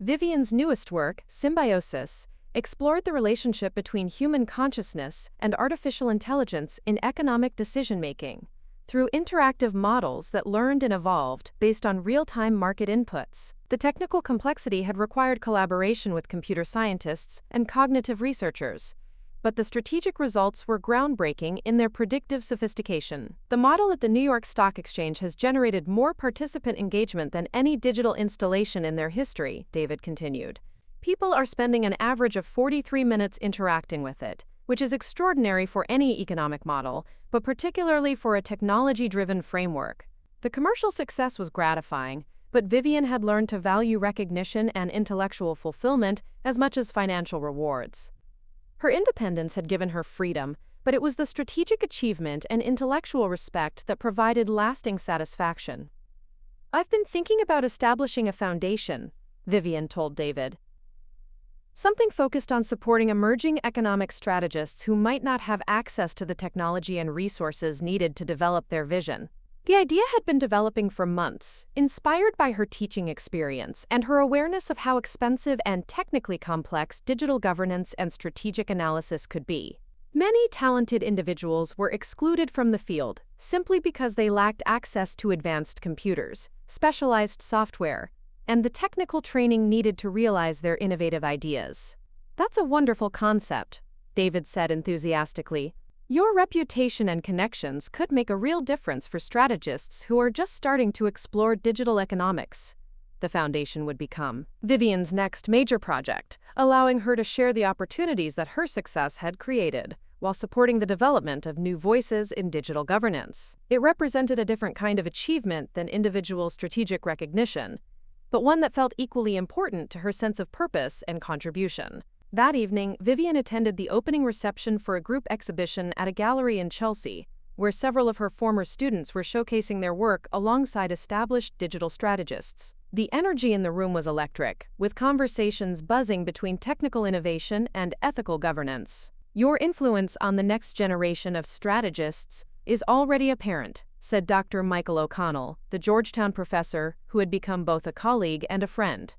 Vivian's newest work, Symbiosis, explored the relationship between human consciousness and artificial intelligence in economic decision-making, through interactive models that learned and evolved based on real-time market inputs. The technical complexity had required collaboration with computer scientists and cognitive researchers, but the strategic results were groundbreaking in their predictive sophistication. "The model at the New York Stock Exchange has generated more participant engagement than any digital installation in their history," David continued. "People are spending an average of 43 minutes interacting with it, which is extraordinary for any economic model, but particularly for a technology-driven framework." The commercial success was gratifying, but Vivian had learned to value recognition and intellectual fulfillment as much as financial rewards. Her independence had given her freedom, but it was the strategic achievement and intellectual respect that provided lasting satisfaction. "I've been thinking about establishing a foundation," Vivian told David. "Something focused on supporting emerging economic strategists who might not have access to the technology and resources needed to develop their vision." The idea had been developing for months, inspired by her teaching experience and her awareness of how expensive and technically complex digital governance and strategic analysis could be. Many talented individuals were excluded from the field simply because they lacked access to advanced computers, specialized software, and the technical training needed to realize their innovative ideas. "That's a wonderful concept," David said enthusiastically. "Your reputation and connections could make a real difference for strategists who are just starting to explore digital economics." The foundation would become Vivian's next major project, allowing her to share the opportunities that her success had created, while supporting the development of new voices in digital governance. It represented a different kind of achievement than individual strategic recognition, but one that felt equally important to her sense of purpose and contribution. That evening, Vivian attended the opening reception for a group exhibition at a gallery in Chelsea, where several of her former students were showcasing their work alongside established digital strategists. The energy in the room was electric, with conversations buzzing between technical innovation and ethical governance. "Your influence on the next generation of strategists is already apparent," said Dr. Michael O'Connell, the Georgetown professor who had become both a colleague and a friend.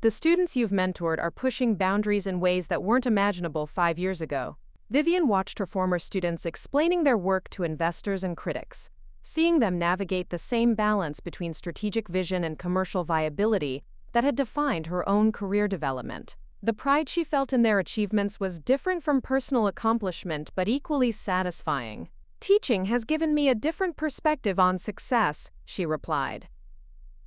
"The students you've mentored are pushing boundaries in ways that weren't imaginable 5 years ago." Vivian watched her former students explaining their work to investors and critics, seeing them navigate the same balance between strategic vision and commercial viability that had defined her own career development. The pride she felt in their achievements was different from personal accomplishment but equally satisfying. "Teaching has given me a different perspective on success," she replied.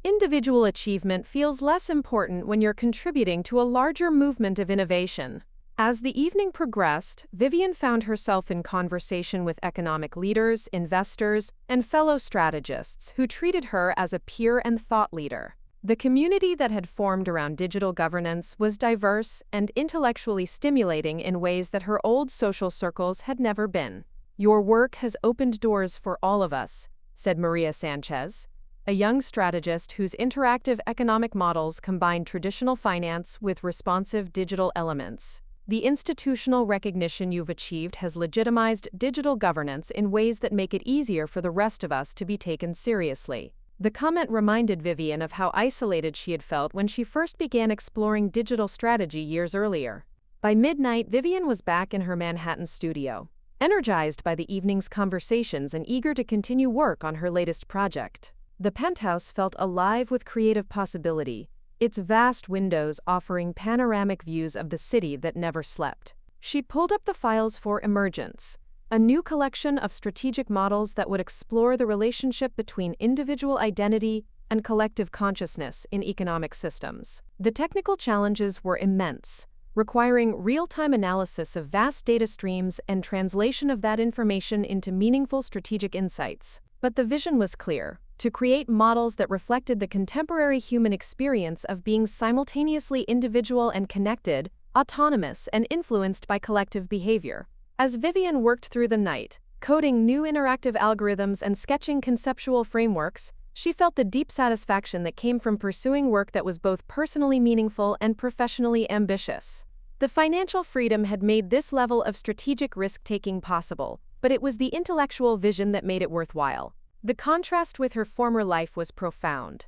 Individual achievement feels less important when you're contributing to a larger movement of innovation. As the evening progressed, Vivian found herself in conversation with economic leaders, investors, and fellow strategists who treated her as a peer and thought leader. The community that had formed around digital governance was diverse and intellectually stimulating in ways that her old social circles had never been. "Your work has opened doors for all of us," said Maria Sanchez, a young strategist whose interactive economic models combine traditional finance with responsive digital elements. "The institutional recognition you've achieved has legitimized digital governance in ways that make it easier for the rest of us to be taken seriously." The comment reminded Vivian of how isolated she had felt when she first began exploring digital strategy years earlier. By midnight, Vivian was back in her Manhattan studio, energized by the evening's conversations and eager to continue work on her latest project. The penthouse felt alive with creative possibility, its vast windows offering panoramic views of the city that never slept. She pulled up the files for Emergence, a new collection of strategic models that would explore the relationship between individual identity and collective consciousness in economic systems. The technical challenges were immense, requiring real-time analysis of vast data streams and translation of that information into meaningful strategic insights. But the vision was clear: to create models that reflected the contemporary human experience of being simultaneously individual and connected, autonomous and influenced by collective behavior. As Vivian worked through the night, coding new interactive algorithms and sketching conceptual frameworks, she felt the deep satisfaction that came from pursuing work that was both personally meaningful and professionally ambitious. The financial freedom had made this level of strategic risk-taking possible, but it was the intellectual vision that made it worthwhile. The contrast with her former life was profound.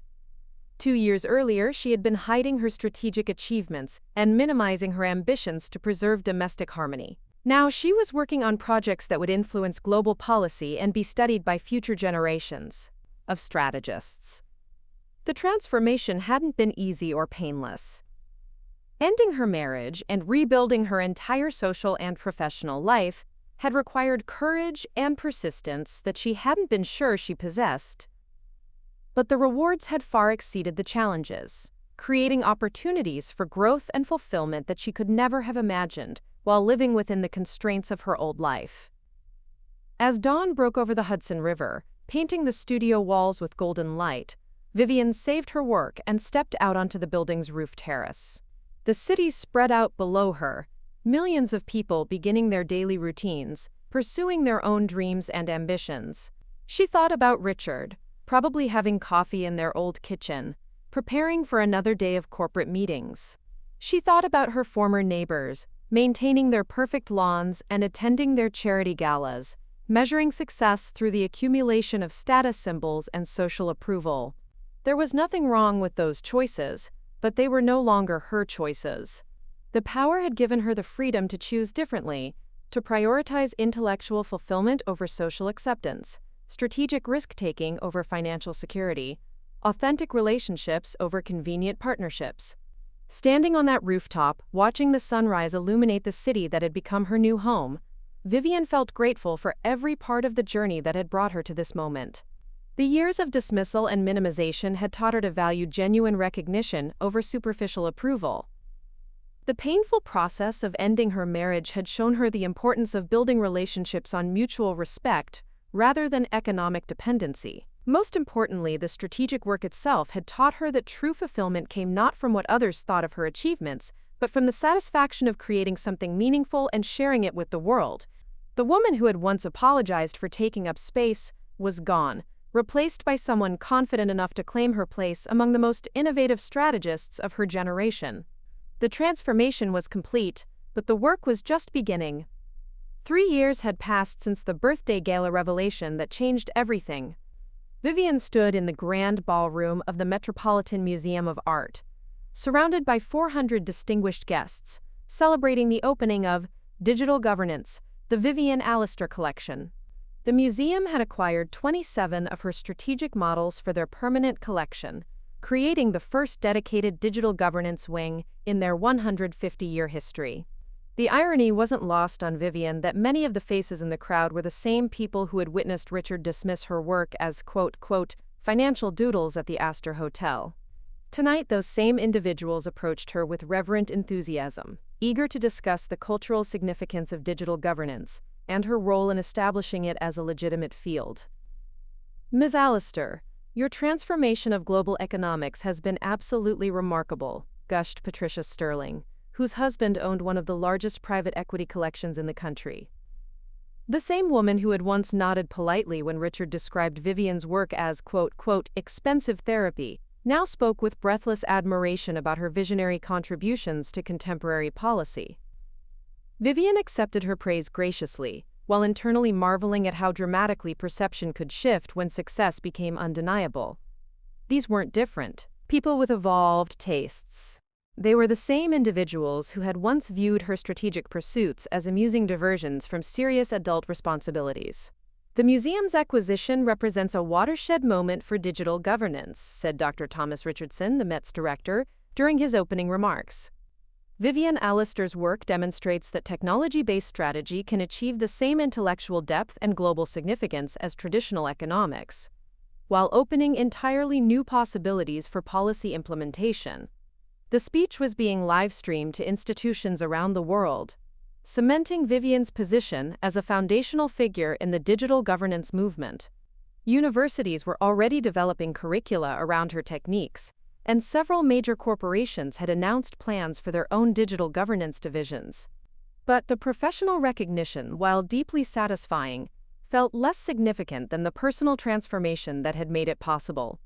2 years earlier, she had been hiding her strategic achievements and minimizing her ambitions to preserve domestic harmony. Now she was working on projects that would influence global policy and be studied by future generations of strategists. The transformation hadn't been easy or painless. Ending her marriage and rebuilding her entire social and professional life had required courage and persistence that she hadn't been sure she possessed. But the rewards had far exceeded the challenges, creating opportunities for growth and fulfillment that she could never have imagined while living within the constraints of her old life. As dawn broke over the Hudson River, painting the studio walls with golden light, Vivian saved her work and stepped out onto the building's roof terrace. The city spread out below her, millions of people beginning their daily routines, pursuing their own dreams and ambitions. She thought about Richard, probably having coffee in their old kitchen, preparing for another day of corporate meetings. She thought about her former neighbors, maintaining their perfect lawns and attending their charity galas, measuring success through the accumulation of status symbols and social approval. There was nothing wrong with those choices, but they were no longer her choices. The power had given her the freedom to choose differently, to prioritize intellectual fulfillment over social acceptance, strategic risk-taking over financial security, authentic relationships over convenient partnerships. Standing on that rooftop, watching the sunrise illuminate the city that had become her new home, Vivian felt grateful for every part of the journey that had brought her to this moment. The years of dismissal and minimization had taught her to value genuine recognition over superficial approval. The painful process of ending her marriage had shown her the importance of building relationships on mutual respect rather than economic dependency. Most importantly, the strategic work itself had taught her that true fulfillment came not from what others thought of her achievements, but from the satisfaction of creating something meaningful and sharing it with the world. The woman who had once apologized for taking up space was gone, replaced by someone confident enough to claim her place among the most innovative strategists of her generation. The transformation was complete, but the work was just beginning. 3 years had passed since the birthday gala revelation that changed everything. Vivian stood in the grand ballroom of the Metropolitan Museum of Art, surrounded by 400 distinguished guests, celebrating the opening of Digital Governance, the Vivian Allister Collection. The museum had acquired 27 of her strategic models for their permanent collection, creating the first dedicated digital governance wing in their 150-year history. The irony wasn't lost on Vivian that many of the faces in the crowd were the same people who had witnessed Richard dismiss her work as, quote, financial doodles at the Astor Hotel. Tonight, those same individuals approached her with reverent enthusiasm, eager to discuss the cultural significance of digital governance and her role in establishing it as a legitimate field. Ms. Allister, your transformation of global economics has been absolutely remarkable, gushed Patricia Sterling, whose husband owned one of the largest private equity collections in the country. The same woman who had once nodded politely when Richard described Vivian's work as, quote, expensive therapy, now spoke with breathless admiration about her visionary contributions to contemporary policy. Vivian accepted her praise graciously, while internally marveling at how dramatically perception could shift when success became undeniable. These weren't different people with evolved tastes. They were the same individuals who had once viewed her strategic pursuits as amusing diversions from serious adult responsibilities. The museum's acquisition represents a watershed moment for digital governance, said Dr. Thomas Richardson, the Met's director, during his opening remarks. Vivian Allister's work demonstrates that technology-based strategy can achieve the same intellectual depth and global significance as traditional economics, while opening entirely new possibilities for policy implementation. The speech was being live-streamed to institutions around the world, cementing Vivian's position as a foundational figure in the digital governance movement. Universities were already developing curricula around her techniques, and several major corporations had announced plans for their own digital governance divisions. But the professional recognition, while deeply satisfying, felt less significant than the personal transformation that had made it possible.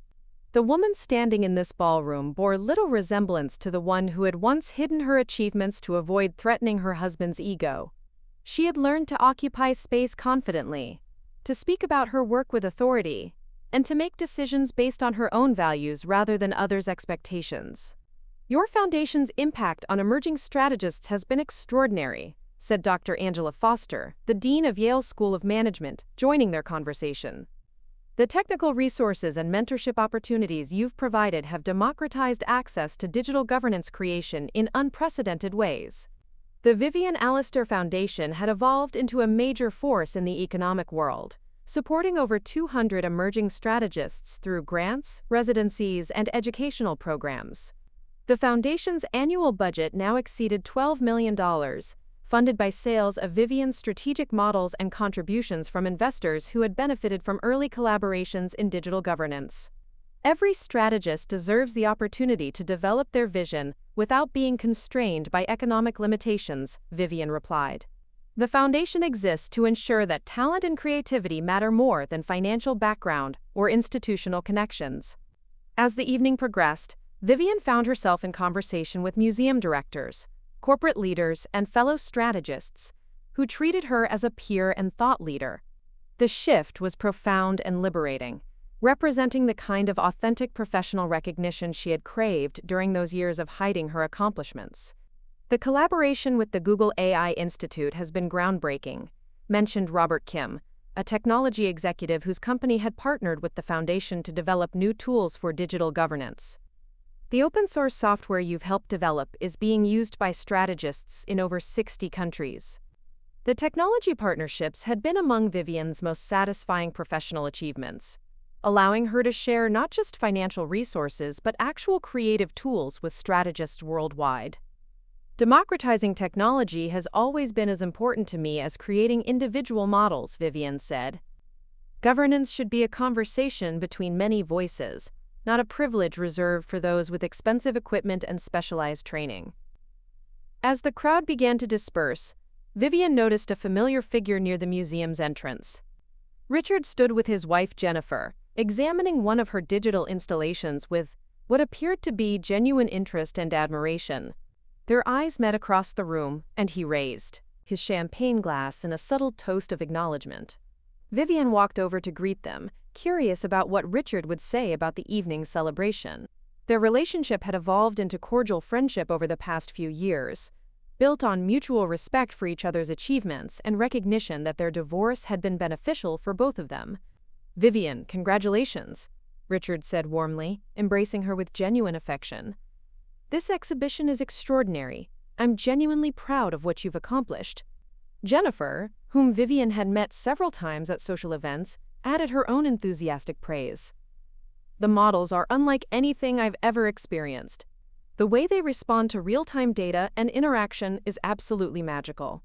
The woman standing in this ballroom bore little resemblance to the one who had once hidden her achievements to avoid threatening her husband's ego. She had learned to occupy space confidently, to speak about her work with authority, and to make decisions based on her own values rather than others' expectations. Your foundation's impact on emerging strategists has been extraordinary, said Dr. Angela Foster, the dean of Yale School of Management, joining their conversation. The technical resources and mentorship opportunities you've provided have democratized access to digital governance creation in unprecedented ways. The Vivian Allister Foundation had evolved into a major force in the economic world, supporting over 200 emerging strategists through grants, residencies, and educational programs. The foundation's annual budget now exceeded $12 million, funded by sales of Vivian's strategic models and contributions from investors who had benefited from early collaborations in digital governance. Every strategist deserves the opportunity to develop their vision without being constrained by economic limitations, Vivian replied. The foundation exists to ensure that talent and creativity matter more than financial background or institutional connections. As the evening progressed, Vivian found herself in conversation with museum directors, corporate leaders, and fellow strategists, who treated her as a peer and thought leader. The shift was profound and liberating, representing the kind of authentic professional recognition she had craved during those years of hiding her accomplishments. The collaboration with the Google AI Institute has been groundbreaking, mentioned Robert Kim, a technology executive whose company had partnered with the foundation to develop new tools for digital governance. The open-source software you've helped develop is being used by strategists in over 60 countries. The technology partnerships had been among Vivian's most satisfying professional achievements, allowing her to share not just financial resources but actual creative tools with strategists worldwide. Democratizing technology has always been as important to me as creating individual models, Vivian said. Governance should be a conversation between many voices, not a privilege reserved for those with expensive equipment and specialized training. As the crowd began to disperse, Vivian noticed a familiar figure near the museum's entrance. Richard stood with his wife Jennifer, examining one of her digital installations with what appeared to be genuine interest and admiration. Their eyes met across the room, and he raised his champagne glass in a subtle toast of acknowledgement. Vivian walked over to greet them, curious about what Richard would say about the evening's celebration. Their relationship had evolved into cordial friendship over the past few years, built on mutual respect for each other's achievements and recognition that their divorce had been beneficial for both of them. "Vivian, congratulations," Richard said warmly, embracing her with genuine affection. "This exhibition is extraordinary. I'm genuinely proud of what you've accomplished." Jennifer, whom Vivian had met several times at social events, added her own enthusiastic praise. The models are unlike anything I've ever experienced. The way they respond to real-time data and interaction is absolutely magical.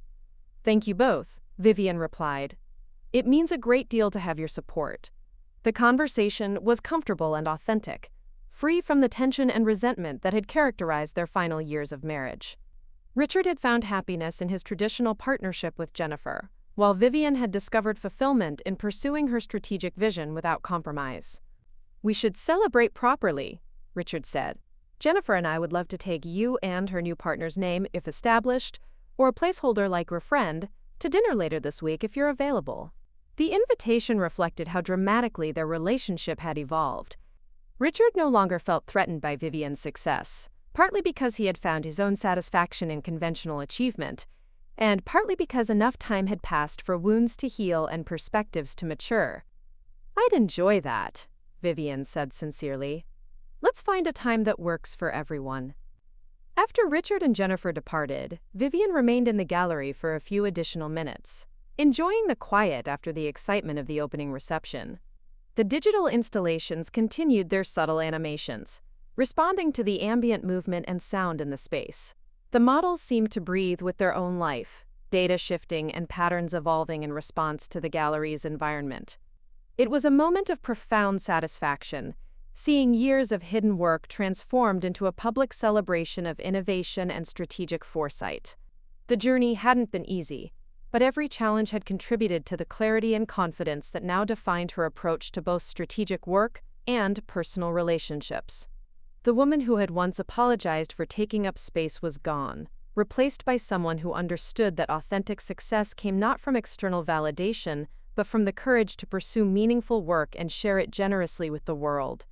Thank you both, Vivian replied. It means a great deal to have your support. The conversation was comfortable and authentic, free from the tension and resentment that had characterized their final years of marriage. Richard had found happiness in his traditional partnership with Jennifer, while Vivian had discovered fulfillment in pursuing her strategic vision without compromise. We should celebrate properly, Richard said. Jennifer and I would love to take you and her new partner's name, if established, or a placeholder like your friend, to dinner later this week if you're available. The invitation reflected how dramatically their relationship had evolved. Richard no longer felt threatened by Vivian's success, partly because he had found his own satisfaction in conventional achievement, and partly because enough time had passed for wounds to heal and perspectives to mature. I'd enjoy that, Vivian said sincerely. Let's find a time that works for everyone. After Richard and Jennifer departed, Vivian remained in the gallery for a few additional minutes, enjoying the quiet after the excitement of the opening reception. The digital installations continued their subtle animations, responding to the ambient movement and sound in the space. The models seemed to breathe with their own life, data shifting and patterns evolving in response to the gallery's environment. It was a moment of profound satisfaction, seeing years of hidden work transformed into a public celebration of innovation and strategic foresight. The journey hadn't been easy, but every challenge had contributed to the clarity and confidence that now defined her approach to both strategic work and personal relationships. The woman who had once apologized for taking up space was gone, replaced by someone who understood that authentic success came not from external validation, but from the courage to pursue meaningful work and share it generously with the world.